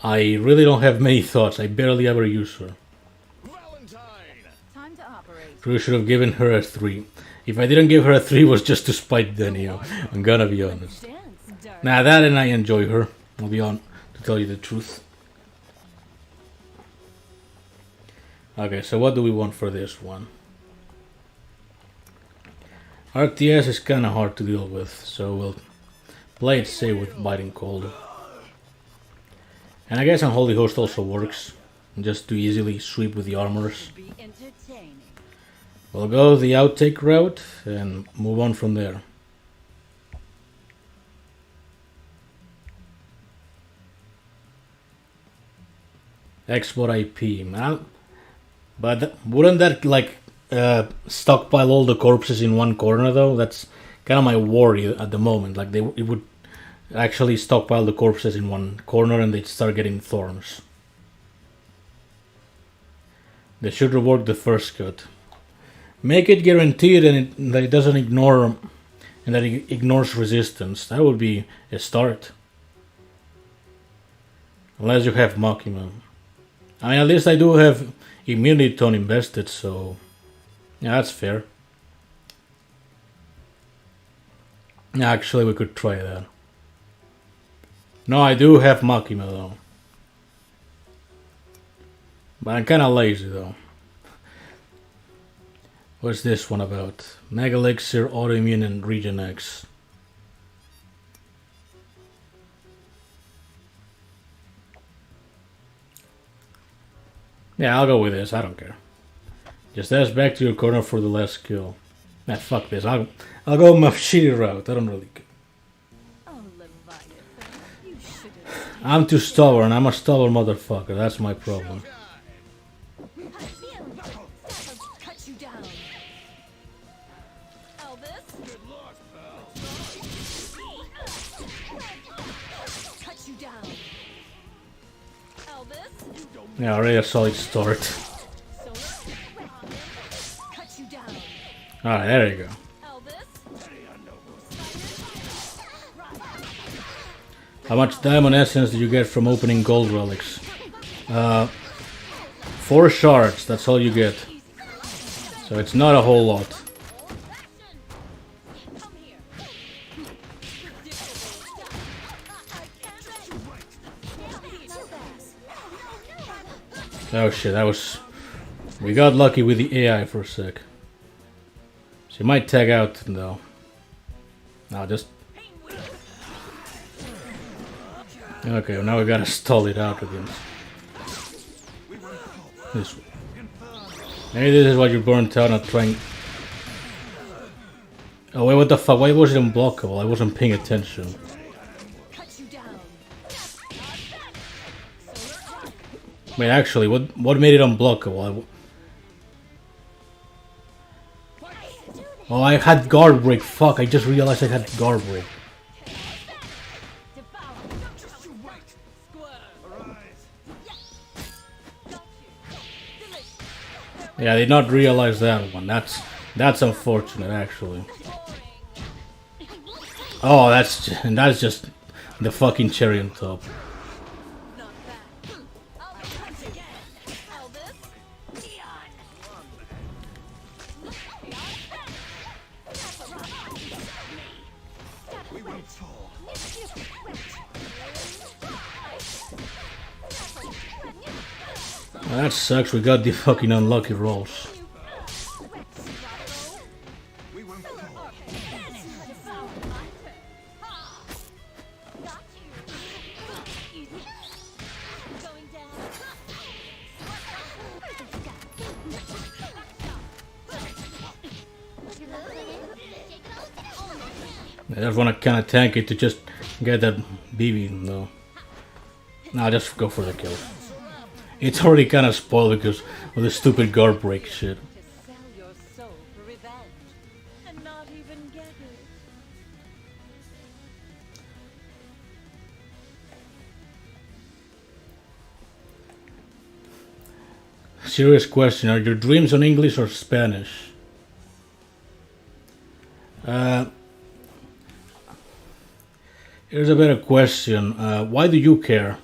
I really don't have many thoughts, I barely ever use her. Time to operate. Probably should have given her a 3. If I didn't give her a 3 it was just to spite Denny, I'm gonna be honest. Dance, dark. Nah, that and I enjoy her, I'll be on to tell you the truth. Okay, so what do we want for this one? RTS is kinda hard to deal with, so we'll play it safe with Biting Cold. And I guess Unholy Host also works, just to easily sweep with the armors. Be entertaining. We'll go the outtake route and move on from there. Export IP, man. But wouldn't that like stockpile all the corpses in one corner though? That's kind of my worry at the moment. Like it would actually stockpile the corpses in one corner and they'd start getting thorns. They should rework the first cut. Make it guaranteed and that it doesn't ignore and that it ignores resistance. That would be a start. Unless you have Makima. I mean, at least I do have immunity tone invested, so yeah, that's fair. Actually, we could try that. No, I do have Makima though. But I'm kinda lazy though. What's this one about? Mega Elixir, Autoimmune, and Regen X. Yeah, I'll go with this. I don't care. Just dash back to your corner for the last kill. Nah, fuck this. I'll go my shitty route. I don't really care. Oh, Leviathan, you shouldn't. I'm too stubborn. I'm a stubborn motherfucker. That's my problem. Cut you down. Elvis. Cut you down. Elvis. Yeah, already a solid start. Cut you down. Alright, there you go. Elvis. How much diamond essence did you get from opening gold relics? 4 shards, that's all you get. So it's not a whole lot. Come here. Oh shit, that was... We got lucky with the AI for a sec. She might tag out though. I'll just... Okay, well now we gotta stall it out again. This way. Maybe this is what you burnt out, not trying... Oh wait, what the fuck? Why was it unblockable? I wasn't paying attention. Cut you down. Wait, actually, what made it unblockable? Oh, I had guard break. Fuck, I just realized I had guard break. Yeah, I did not realize that one. That's unfortunate, actually. Oh, that's just the fucking cherry on top. That sucks, we got the fucking unlucky rolls. I just want to kind of tank it to just get that BB though. Nah, just go for the kill. It's already kind of spoiled because of the stupid guard break shit. To sell your soul for revenge and not even get it. Serious question, are your dreams on English or Spanish? Here's a better question. Why do you care?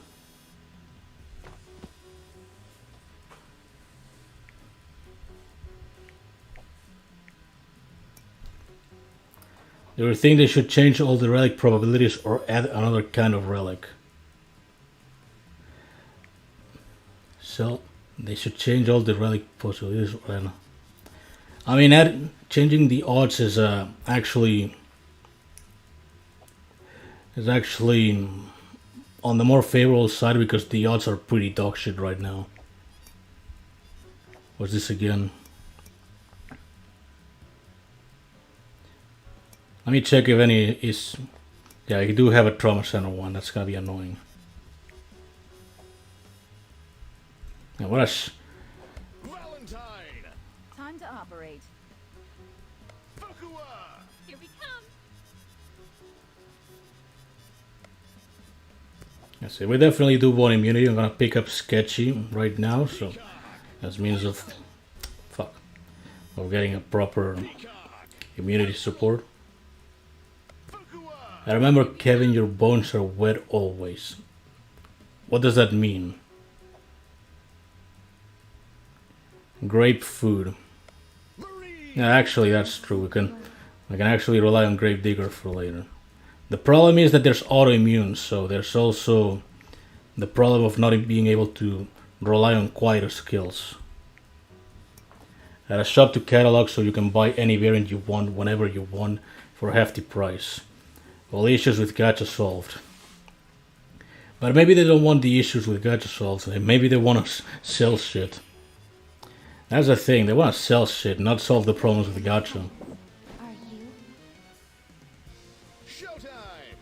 Do you think they should change all the relic probabilities or add another kind of relic? So, they should change all the relic possibilities. I mean, changing the odds is actually on the more favorable side because the odds are pretty dog shit right now. What's this again? Let me check if any is... Yeah, I do have a trauma center one. That's gonna be annoying. Yeah, what else? Valentine! Time to operate. Fukua! Here we come. Yes, we definitely do want immunity. I'm gonna pick up Sketchy right now, so as means of... Fuck. Of getting a proper immunity support. I remember, Kevin, your bones are wet always. What does that mean? Grape food. Yeah, actually, that's true. I can actually rely on Grave Digger for later. The problem is that there's autoimmune, so there's also the problem of not being able to rely on quieter skills. Add a shop to catalog so you can buy any variant you want whenever you want for a hefty price. All issues with gacha solved. But maybe they don't want the issues with gacha solved. Maybe they want to sell shit. That's the thing. They want to sell shit, not solve the problems with gacha. Are you? Showtime!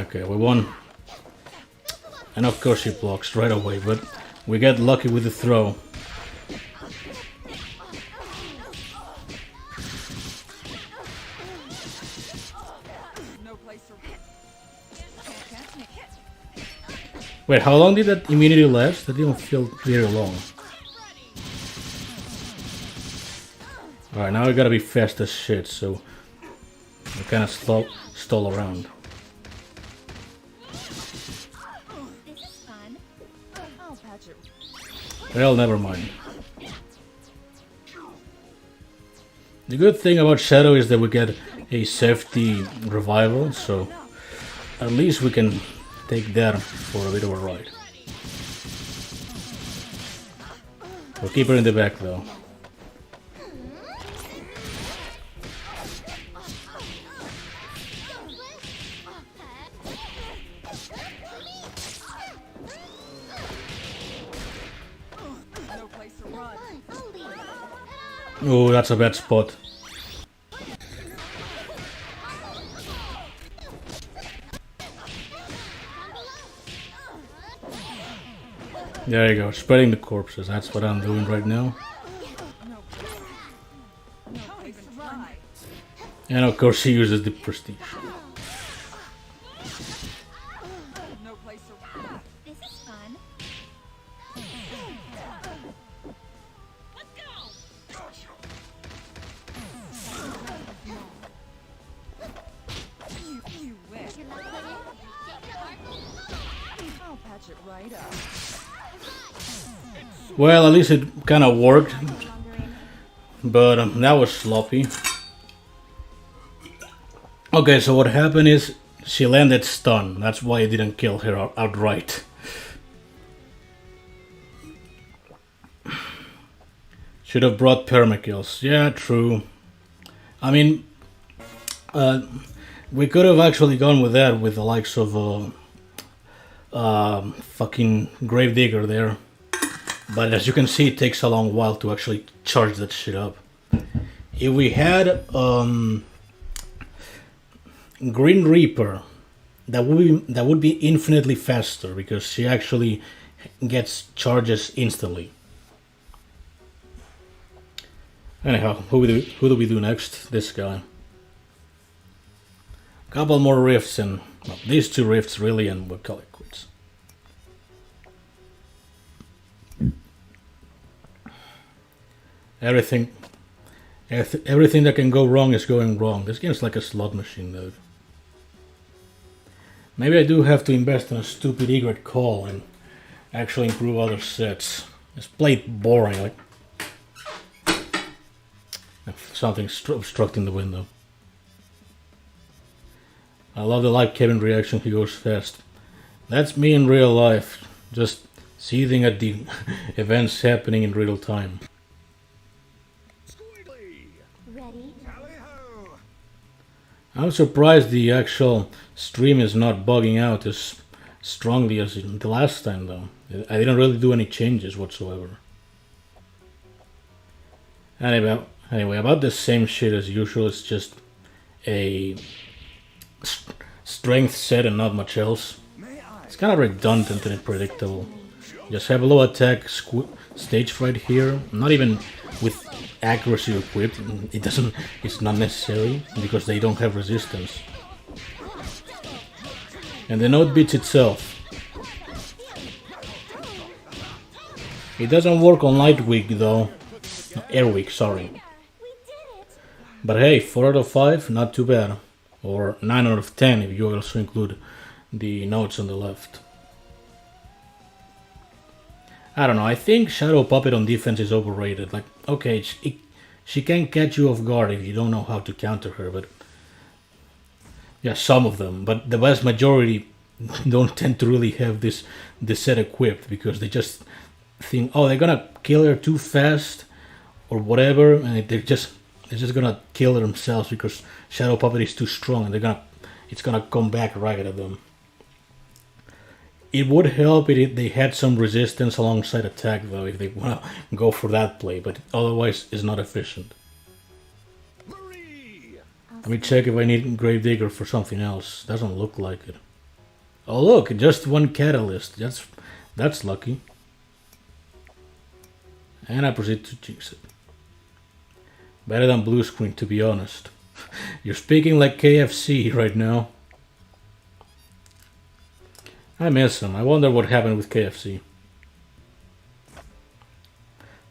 Okay, we won. And of course she blocks right away, but we get lucky with the throw. No place to can't catch me. Wait, how long did that immunity last? That didn't feel very long. Alright, now we gotta be fast as shit, so we kinda stall around. This is fun. I'll patch it. Well, never mind. The good thing about Shadow is that we get a safety revival, so at least we can take that for a bit of a ride. We'll keep her in the back though. No place to run. I'll lead. Oh, that's a bad spot. There you go, spreading the corpses. That's what I'm doing right now. No place to run. And of course he uses the prestige. No place to run. This is fun. Let's go. You win. Your luck put in. I'll patch it right up. Well, at least it kind of worked, Longer in. but that was sloppy. Okay, so what happened is she landed stun. That's why it didn't kill her outright. Should have brought permakills. Yeah, true. I mean, we could have actually gone with that with the likes of fucking Gravedigger there. But as you can see, it takes a long while to actually charge that shit up. If we had Green Reaper. That would be infinitely faster because she actually gets charges instantly. Anyhow, who do we do next? This guy. Couple more rifts and well, these two rifts really, and we'll call it quits. Everything that can go wrong is going wrong. This game's like a slot machine, dude. Maybe I do have to invest in a stupid egret call and actually improve other sets. It's played boring, like something obstructing the window. I love the live Kevin reaction, he goes fast. That's me in real life, just seething at the events happening in real time. Squiggly. Ready? Tally-ho. I'm surprised the actual stream is not bugging out as strongly as the last time though. I didn't really do any changes whatsoever. Anyway, about the same shit as usual, it's just a strength set and not much else. May I? It's kind of redundant and predictable. Just have a low attack stage fright here, not even with accuracy equipped. It's not necessary because they don't have resistance. And the node beats itself. It doesn't work on light weak though. No, air weak, sorry. We did it! But hey, 4 out of 5, not too bad. Or 9 out of 10 if you also include the nodes on the left. I don't know, I think Shadow Puppet on defense is overrated. Like, okay, she can catch you off guard if you don't know how to counter her, but... Yeah, some of them, but the vast majority don't tend to really have this set equipped because they just think, oh, they're gonna kill her too fast or whatever, and they're just gonna kill her themselves because Shadow Puppet is too strong, and it's gonna come back right at them. It would help if they had some resistance alongside attack though, if they wanna go for that play, but otherwise it's not efficient. Marie. Let me check if I need Gravedigger for something else. Doesn't look like it. Oh look, just one catalyst. That's lucky. And I proceed to jinx it. Better than blue screen, to be honest. You're speaking like KFC right now. I miss him. I wonder what happened with KFC.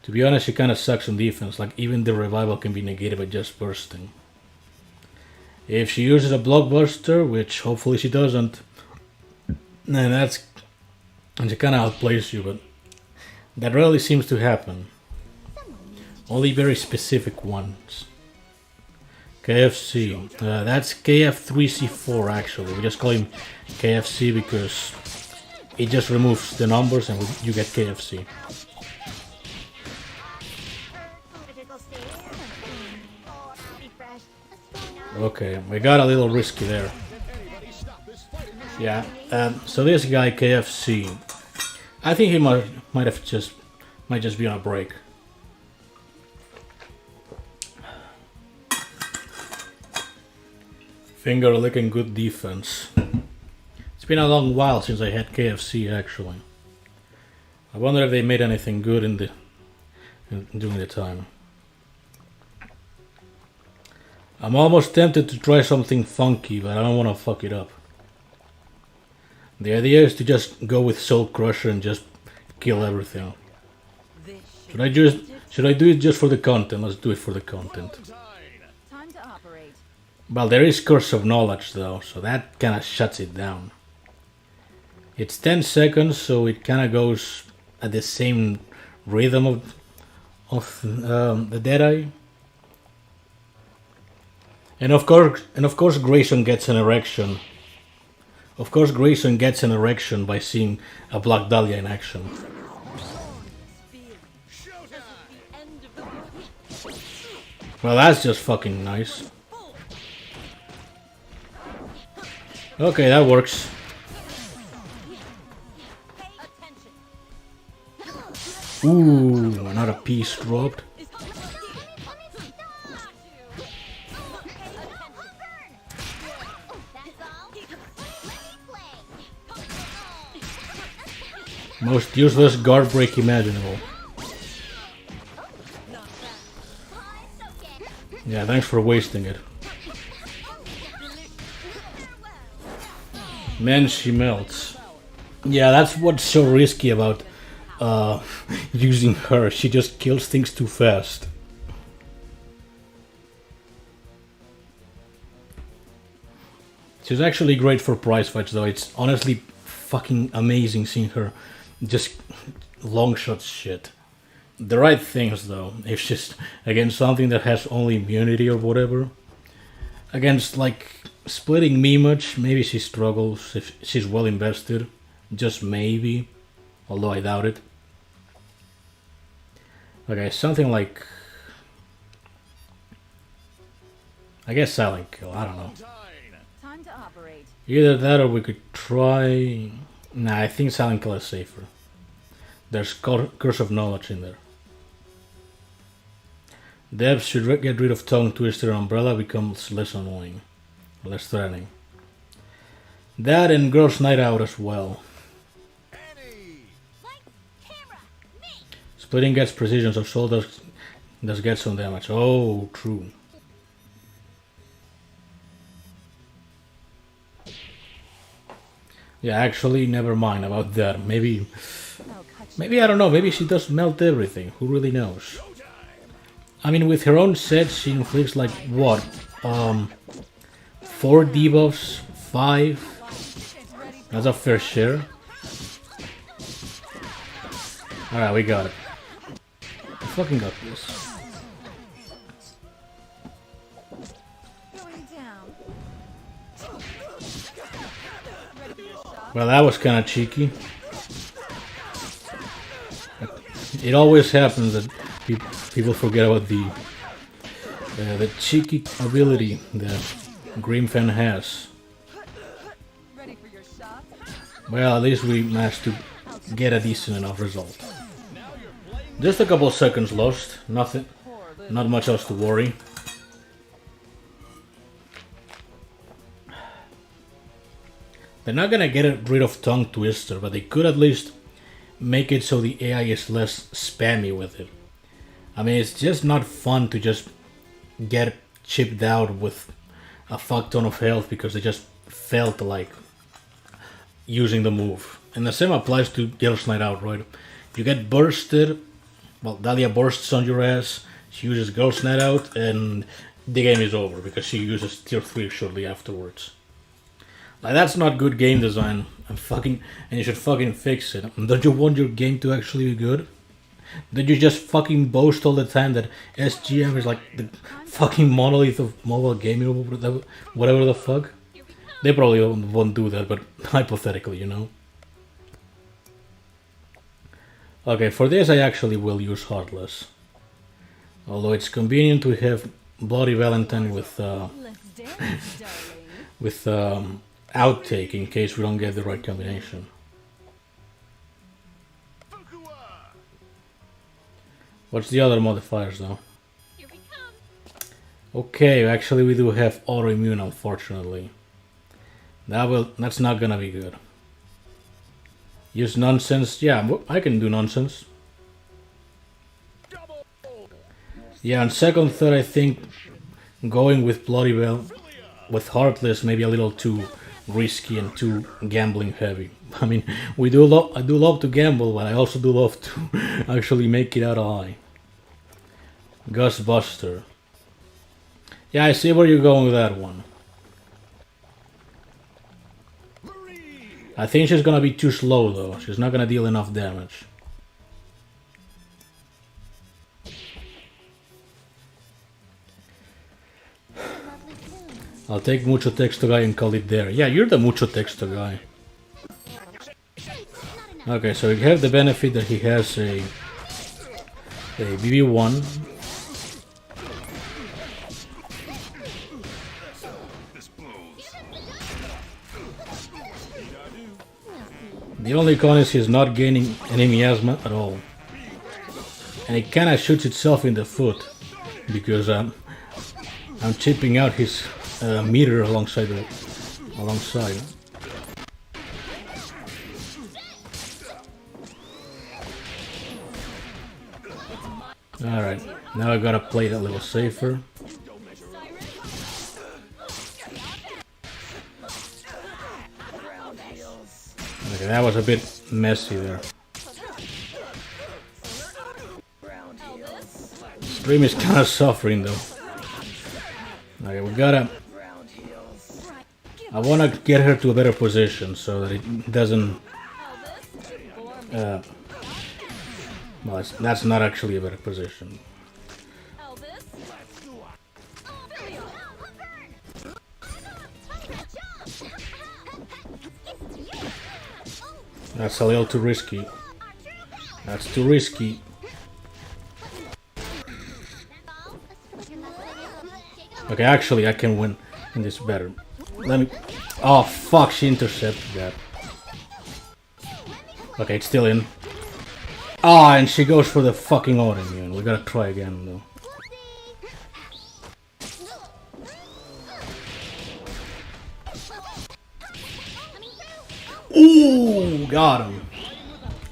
To be honest, she kinda sucks on defense. Like, even the revival can be negated by just bursting. If she uses a blockbuster, which hopefully she doesn't, then she kinda outplays you, but that rarely seems to happen. Only very specific ones. KFC. That's KF3C4 actually. We just call him KFC because it just removes the numbers and you get KFC. Critical state. Oh, refresh. Okay, we got a little risky there. Anybody stop this fighting machine? Yeah. So this guy KFC, I think he might just be on a break. Finger licking good defense. It's been a long while since I had KFC actually. I wonder if they made anything good during the time. I'm almost tempted to try something funky, but I don't want to fuck it up. The idea is to just go with Soul Crusher and just kill everything. Should I do it just for the content? Let's do it for the content. Valentine. Time to operate. Well, there is Curse of Knowledge though, so that kinda shuts it down. It's 10 seconds, so it kinda goes at the same rhythm of the Deadeye. And of course Grayson gets an erection. Of course Grayson gets an erection by seeing a Black Dahlia in action. Showtime. The end of the Well, that's just fucking nice. Okay, that works. Ooh, another piece dropped. Most useless guard break imaginable. Yeah, thanks for wasting it. Man, she melts. Yeah, that's what's so risky about using her. She just kills things too fast. She's actually great for prize fights though. It's honestly fucking amazing seeing her just long shot shit. The right things though. If she's against something that has only immunity or whatever. Against like splitting me much, maybe she struggles if she's well invested. Just maybe. Although I doubt it. Okay, something like, I guess Silent Kill, I don't know. Time to operate. Either that or we could try... Nah, I think Silent Kill is safer. There's Curse of Knowledge in there. Debs should get rid of Tongue Twister. Umbrella becomes less annoying. Less threatening. That and Girls Night Out as well. Splitting gets precision, so Soul does get some damage. Oh, true. Yeah, actually, never mind about that. Maybe I don't know. Maybe she does melt everything. Who really knows? I mean, with her own set, she inflicts like what? 4 debuffs, 5. That's a fair share. All right, we got it. I fucking got this. Going down. Well, that was kind of cheeky. It always happens that people forget about the cheeky ability that Grimfen has. Ready for your shot? Well, at least we managed to get a decent enough result. Just a couple seconds lost. Nothing. Not much else to worry. They're not gonna get rid of Tongue Twister, but they could at least make it so the AI is less spammy with it. I mean, it's just not fun to just get chipped out with a fuck ton of health because they just felt like using the move. And the same applies to Girls Night Out, right? You get bursted, well, Dahlia bursts on your ass, she uses Girls Night Out, and the game is over because she uses tier 3 shortly afterwards. Like, that's not good game design, and you should fucking fix it. Don't you want your game to actually be good? Don't you just fucking boast all the time that SGM is like the fucking monolith of mobile gaming or whatever the fuck? They probably won't do that, but hypothetically, you know? Okay, for this I actually will use Heartless. Although it's convenient to have Bloody Valentine with outtake in case we don't get the right combination. What's the other modifiers though? Here we come. Okay, actually we do have autoimmune, unfortunately. That's not gonna be good. Use nonsense. Yeah, I can do nonsense. Yeah, on second thought, I think going with Bloody Bell, with Heartless, maybe a little too risky and too gambling heavy. I mean, I do love to gamble, but I also do love to actually make it out high. Gustbuster. Yeah, I see where you're going with that one. I think she's gonna be too slow though. She's not gonna deal enough damage. I'll take Mucho Texto guy and call it there. Yeah, you're the Mucho Texto guy. Okay, so we have the benefit that he has a BB1. The only con is he's not gaining any miasma at all. And it kinda shoots itself in the foot because I'm chipping out his meter alongside. Alright, now I gotta play it a little safer. Okay, that was a bit messy there. Stream is kind of suffering though. Okay, we gotta... I wanna get her to a better position so that it doesn't... well, that's not actually a better position. That's a little too risky. That's too risky. Okay, actually I can win this better. Let me... Oh fuck, she intercepted that. Okay, it's still in. Ah, and she goes for the fucking autoimmune. We gotta try again though. Ooh, got him.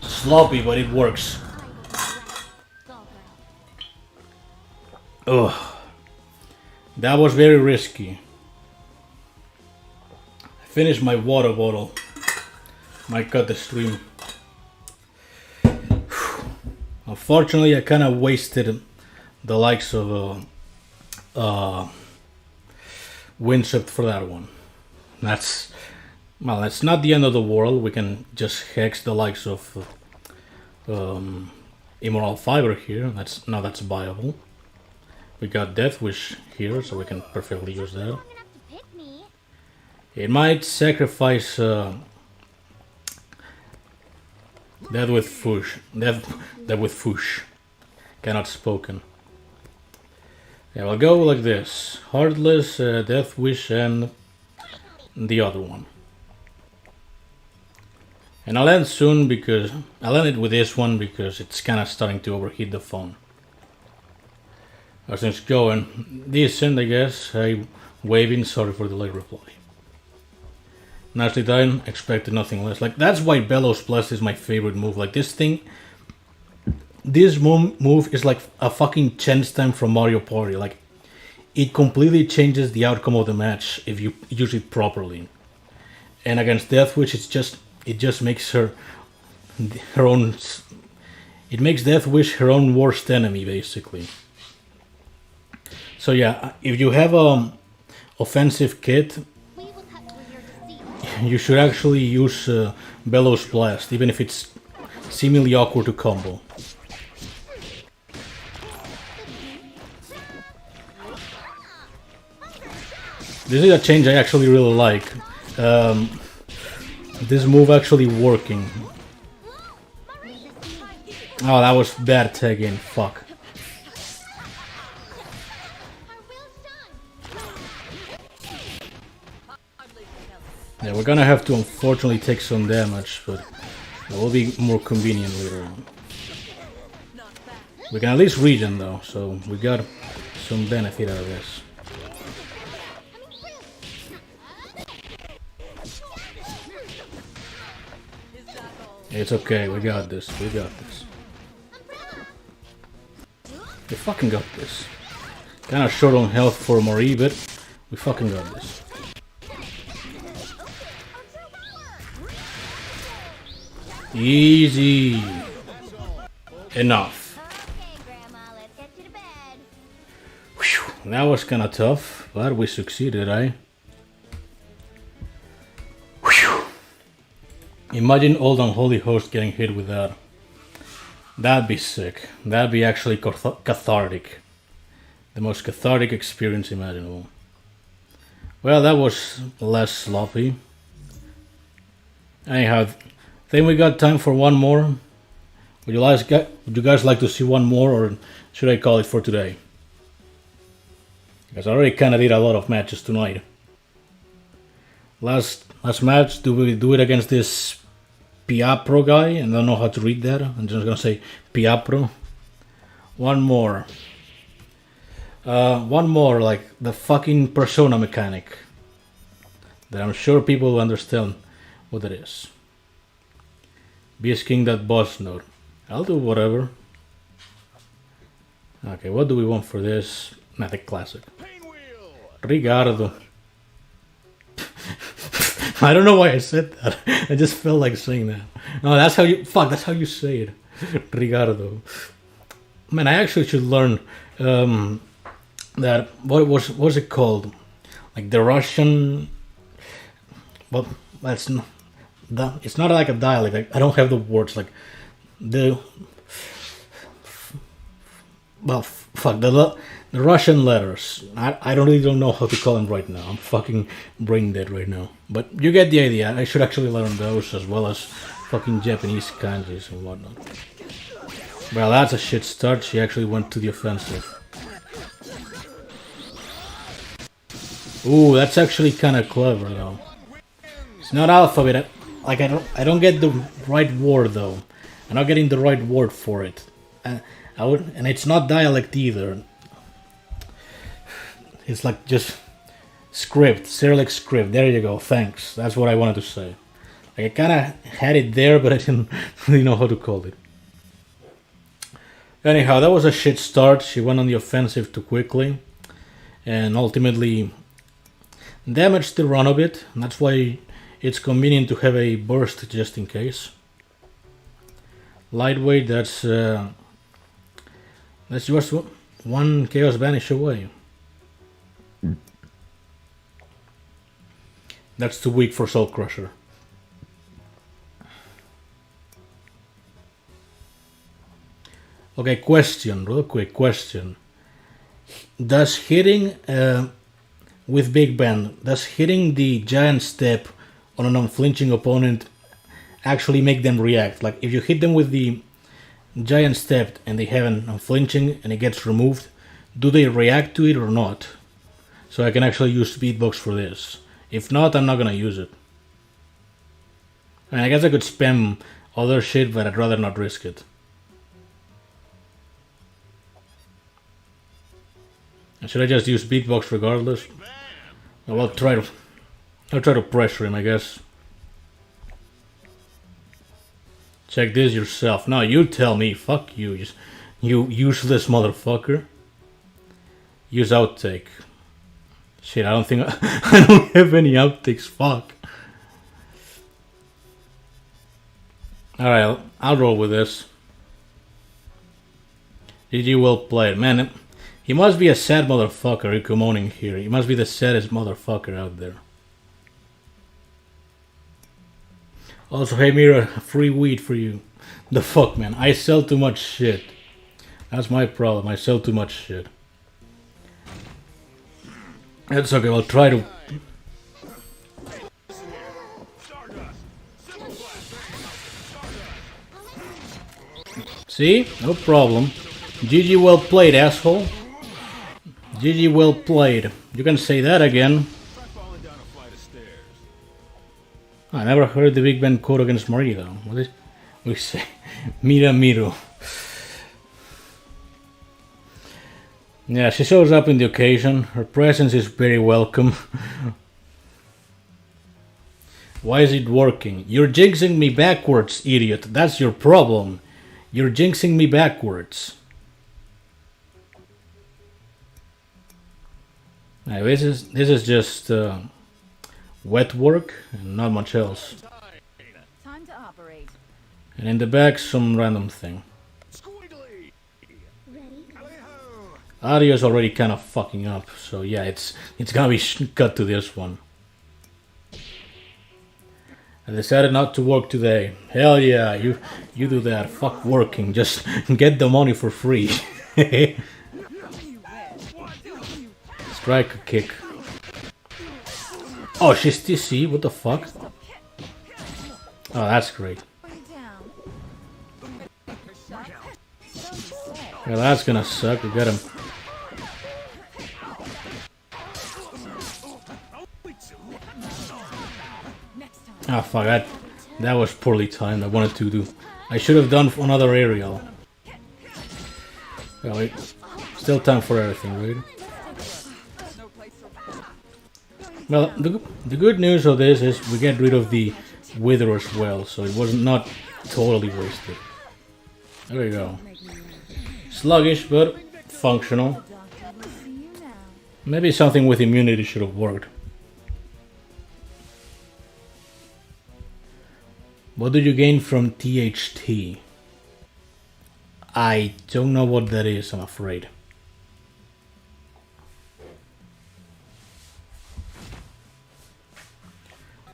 Sloppy, but it works. Ugh. That was very risky. I finished my water bottle. Might cut the stream. Unfortunately, I kind of wasted the likes of Windswept for that one. That's... Well, that's not the end of the world. We can just hex the likes of Immoral Fiber here. That's viable. We got Death Wish here, so we can perfectly use that. It might sacrifice Death with Fush. Death with Fush. Cannot spoken. Yeah, we'll go like this. Heartless, Death Wish, and the other one. And I'll end soon because I'll end it with this one because it's kind of starting to overheat the phone. As things going decent, I guess. Hey, waving, sorry for the late reply. Nicely done, expected nothing less. Like, that's why Bellows Plus is my favorite move. Like, this thing, this move is like a fucking chance time from Mario Party. Like, it completely changes the outcome of the match if you use it properly. And against Death Wish, it just makes her own. It makes Death Wish her own worst enemy, basically. So yeah, if you have a offensive kit, you should actually use Bellows Blast, even if it's seemingly awkward to combo. This is a change I actually really like. This move actually working. Oh, that was bad tagging. Fuck. Yeah, we're gonna have to unfortunately take some damage, but it will be more convenient later on. We can at least regen though, so we got some benefit out of this. It's okay, we got this, we got this. We fucking got this. Kinda short on health for Marie, but we fucking got this. Easy. Enough. Okay, Grandma, let's get you to bed. Whew, that was kinda tough, but we succeeded, eh? Whew. Imagine Old Unholy Host getting hit with that. That'd be sick. That'd be actually cathartic. The most cathartic experience imaginable. Well, that was less sloppy. Anyhow, I think we got time for one more. Would you guys like to see one more, or should I call it for today? Because I already kind of did a lot of matches tonight. Last match, do we do it against this Piapro guy? I don't know how to read that. I'm just gonna say Piapro. One more. One more, like the fucking persona mechanic. That I'm sure people will understand what it is. Beast King that boss node. I'll do whatever. Okay, what do we want for this? Matic Classic. Pinwheel. Ricardo. I don't know why I said that. I just felt like saying that. No, that's how you... Fuck, that's how you say it. Ricardo. Man, I actually should learn that... What was it called? Like the Russian... Well, that's not... It's not like a dialect. Like, I don't have the words. Like, the... Well, fuck, the Russian letters. I really don't know how to call them right now. I'm fucking brain dead right now. But you get the idea. I should actually learn those as well as fucking Japanese kanjis and whatnot. Well, that's a shit start. She actually went to the offensive. Ooh, that's actually kind of clever though. It's not alphabet. Like I don't get the right word though. I'm not getting the right word for it. And it's not dialect either. It's like just script, Cyrillic script. There you go. Thanks. That's what I wanted to say. Like I kind of had it there, but I didn't really know how to call it. Anyhow, that was a shit start. She went on the offensive too quickly, and ultimately damaged the run a bit. And that's why it's convenient to have a burst just in case. Lightweight. That's just one Chaos Banish away. That's too weak for Soul Crusher. Okay, real quick question. Does hitting with Big Ben, does hitting the Giant Step on an unflinching opponent actually make them react? Like if you hit them with the Giant Step and they have an unflinching and it gets removed, do they react to it or not? So I can actually use Beatbox for this. If not, I'm not gonna use it. I guess I could spam other shit, but I'd rather not risk it. Should I just use Beatbox regardless? Well, I'll try to pressure him, I guess. Check this yourself. No, you tell me. Fuck you. You useless motherfucker. Use outtake. Shit, I don't think I don't have any outtakes. Fuck. Alright, I'll roll with this. GG, well played. Man, he must be a sad motherfucker Ikumoning here. He must be the saddest motherfucker out there. Also, hey Mira, free weed for you. The fuck, man. I sell too much shit. That's my problem. I sell too much shit. That's okay. I'll try to... See? No problem. GG, well played, asshole. GG, well played. You can say that again. I never heard the Big Ben quote against Marie though. What is we say? Mira Miru. Yeah, she shows up in the occasion. Her presence is very welcome. Why is it working? You're jinxing me backwards, idiot. That's your problem. You're jinxing me backwards. Now, this is just wet work and not much else. Time to operate. And in the back, some random thing. Audio's already kind of fucking up, so yeah, it's gonna be cut to this one. I decided not to work today. Hell yeah, you do that. Fuck working, just get the money for free. Strike a kick. Oh, she's TC, what the fuck? Oh, that's great. Well, that's gonna suck, we got him. Ah, fuck, that was poorly timed. I wanted to do... I should have done another aerial. Oh, wait. Still time for everything, right? Well, the good news of this is we get rid of the Wither as well, so it was not totally wasted. There we go. Sluggish, but functional. Doctor will see you now. Maybe something with immunity should have worked. What do you gain from THT? I don't know what that is, I'm afraid.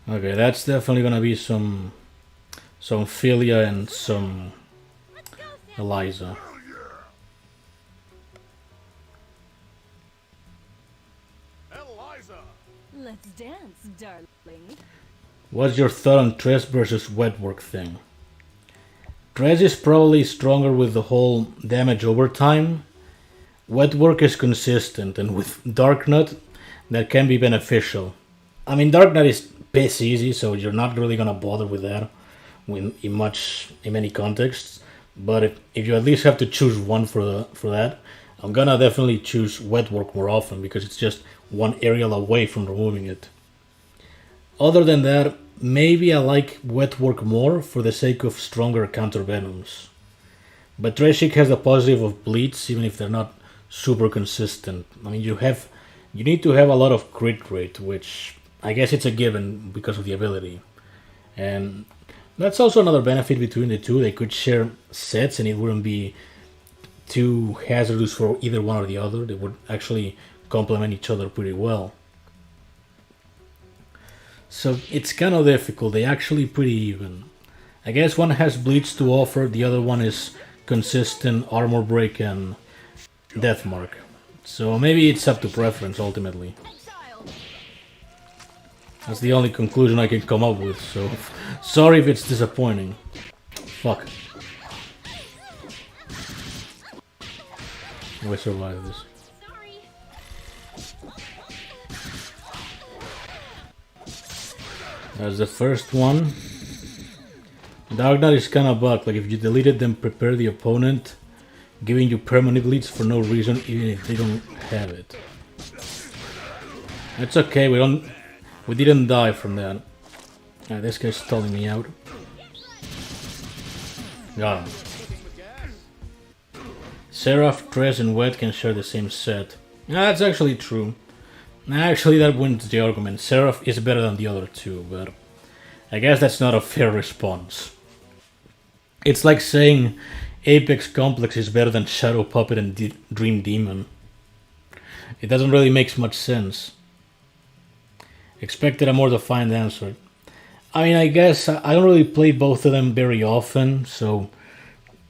Okay, that's definitely gonna be some Philia and some Eliza. Eliza! Let's dance, darling. What's your thought on Tres versus Wetwork thing? Tres is probably stronger with the whole damage over time. Wetwork is consistent, and with Darknut, that can be beneficial. I mean, Darknut is piss easy, so you're not really gonna bother with that in many contexts. But if you at least have to choose one for that, I'm gonna definitely choose Wetwork more often because it's just one aerial away from removing it. Other than that, maybe I like Wetwork more for the sake of stronger counter venoms. But Treshik has the positive of bleeds, even if they're not super consistent. I mean, you need to have a lot of crit rate, which I guess it's a given because of the ability. And that's also another benefit between the two. They could share sets and it wouldn't be too hazardous for either one or the other. They would actually complement each other pretty well. So it's kind of difficult. They're actually pretty even. I guess one has bleeds to offer, the other one is consistent armor break and death mark. So maybe it's up to preference ultimately. That's the only conclusion I can come up with, so sorry if it's disappointing. Fuck. We survived this. That's the first one. Darknut is kinda bugged, like if you deleted them, prepare the opponent, giving you permanent bleeds for no reason, even if they don't have it. It's okay, we didn't die from that. This guy's stalling me out. Got him. Seraph, Tres, and Wet can share the same set. That's actually true. Actually, that wins the argument. Seraph is better than the other two, but I guess that's not a fair response. It's like saying Apex Complex is better than Shadow Puppet and Dream Demon. It doesn't really make much sense. Expected a more defined answer. I mean, I guess I don't really play both of them very often, so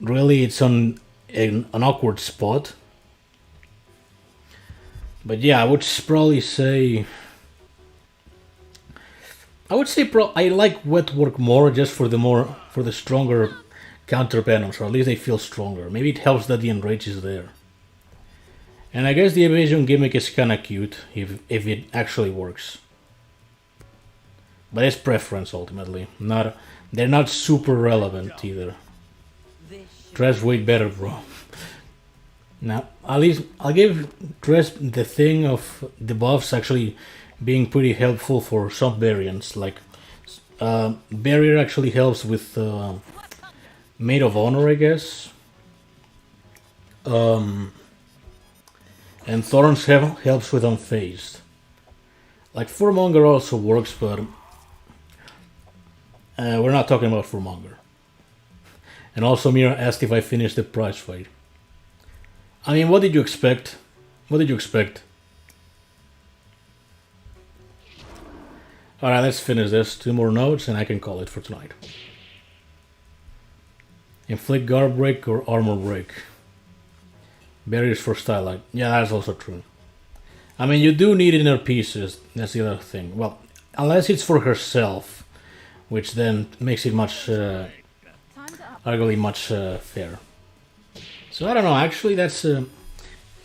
really it's on an awkward spot. But yeah, I would probably say... I like Wetwork more just for the stronger counter venoms, or at least they feel stronger. Maybe it helps that the enrage is there. And I guess the evasion gimmick is kinda cute if it actually works. But it's preference ultimately. They're not super relevant either. Dress way better, bro. Now, at least I'll give Dress the thing of the buffs actually being pretty helpful for some variants. Like, Barrier actually helps with Maid of Honor, I guess. And Thorns helps with Unfazed. Like, Furmonger also works, but we're not talking about Furmonger. And also Mira asked if I finished the prize fight. I mean, what did you expect? What did you expect? Alright, let's finish this. 2 more notes and I can call it for tonight. Inflict guard break or armor break? Barriers for Starlight. Yeah, that's also true. I mean, you do need inner pieces. That's the other thing. Well, unless it's for herself, which then makes it much, arguably much fair. So I don't know. Actually, that's I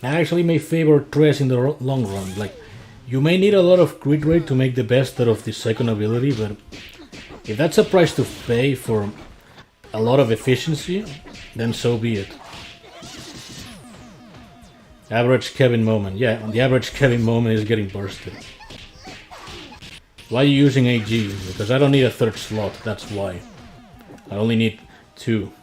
actually may favor Tres in the long run. Like, you may need a lot of crit rate to make the best out of the second ability, but if that's a price to pay for a lot of efficiency, then so be it. Average Kevin moment. Yeah, the average Kevin moment is getting bursted. Why are you using AG? Because I don't need a third slot, that's why. I only need 2.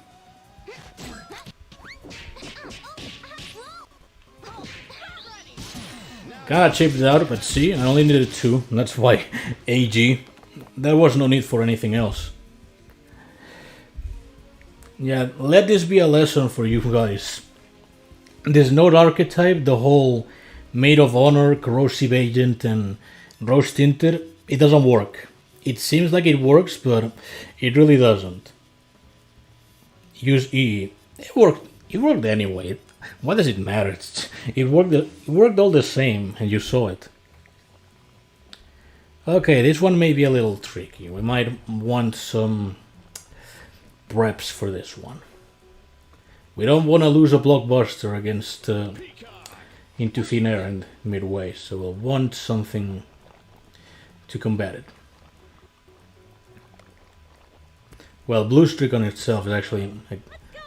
Kinda chipped out, but see, I only needed 2, and that's why AG. There was no need for anything else. Yeah, let this be a lesson for you guys. This node archetype, the whole Maid of Honor, Corrosive Agent, and Rose Tinted, it doesn't work. It seems like it works, but it really doesn't. Use E. It worked anyway. Why does it matter? It worked all the same, and you saw it. Okay, this one may be a little tricky. We might want some preps for this one. We don't want to lose a blockbuster against Into Thin Air and Midway, so we'll want something to combat it. Well, Blue Streak on itself is actually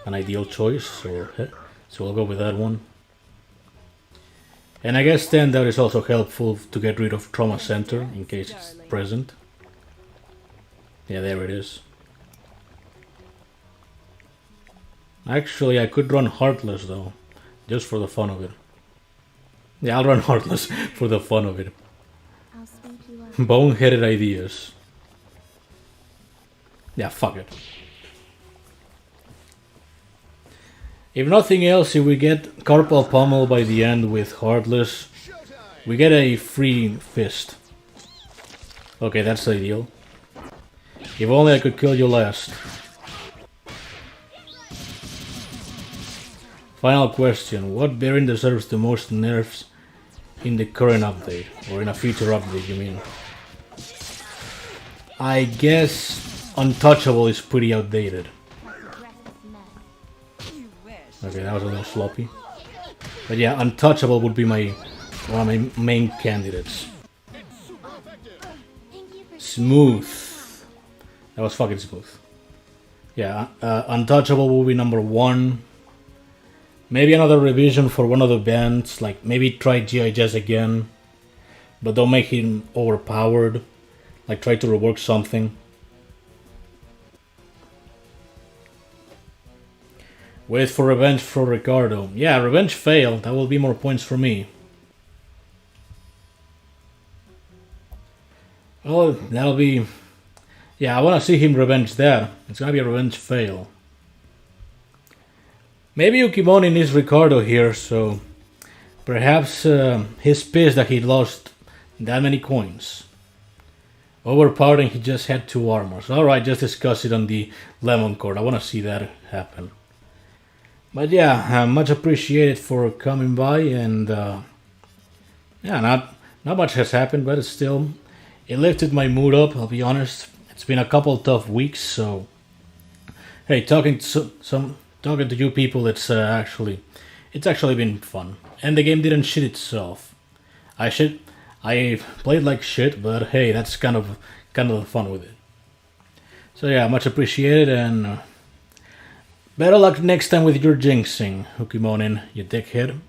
an ideal choice, so we'll go with that one. And I guess Standout is also helpful to get rid of Trauma Center in case it's present. Yeah, there it is. Actually, I could run Heartless though, just for the fun of it. Yeah, I'll run Heartless for the fun of it. I'll sweep you up. Boneheaded ideas. Yeah, fuck it. If nothing else, if we get Carpal Pummel by the end with Heartless, we get a free fist. Okay, that's ideal. If only I could kill you last. Final question. What variant deserves the most nerfs in the current update? Or in a future update, you mean? I guess Untouchable is pretty outdated. Okay, that was a little sloppy. But yeah, Untouchable would be one of my main candidates. Smooth. That was fucking smooth. Yeah, Untouchable will be number 1. Maybe another revision for one of the bands, like maybe try G.I. Jazz again, but don't make him overpowered. Like try to rework something. Wait for revenge for Ricardo. Yeah, revenge failed. That will be more points for me. Oh, that'll be... Yeah, I want to see him revenge that. It's gonna be a revenge fail. Maybe Ukimoni needs Ricardo here, so... Perhaps he's pissed that he lost that many coins. Overpowered and he just had 2 armors. Alright, just discuss it on the Lemon Court. I want to see that happen. But yeah, much appreciated for coming by, and yeah, not much has happened, but it's still, it lifted my mood up, I'll be honest. It's been a couple tough weeks, so hey, talking to you people, it's actually been fun. And the game didn't shit itself. I played like shit, but hey, that's kind of the fun with it. So yeah, much appreciated, and better luck next time with your jinxing, Ukimonin, you dickhead.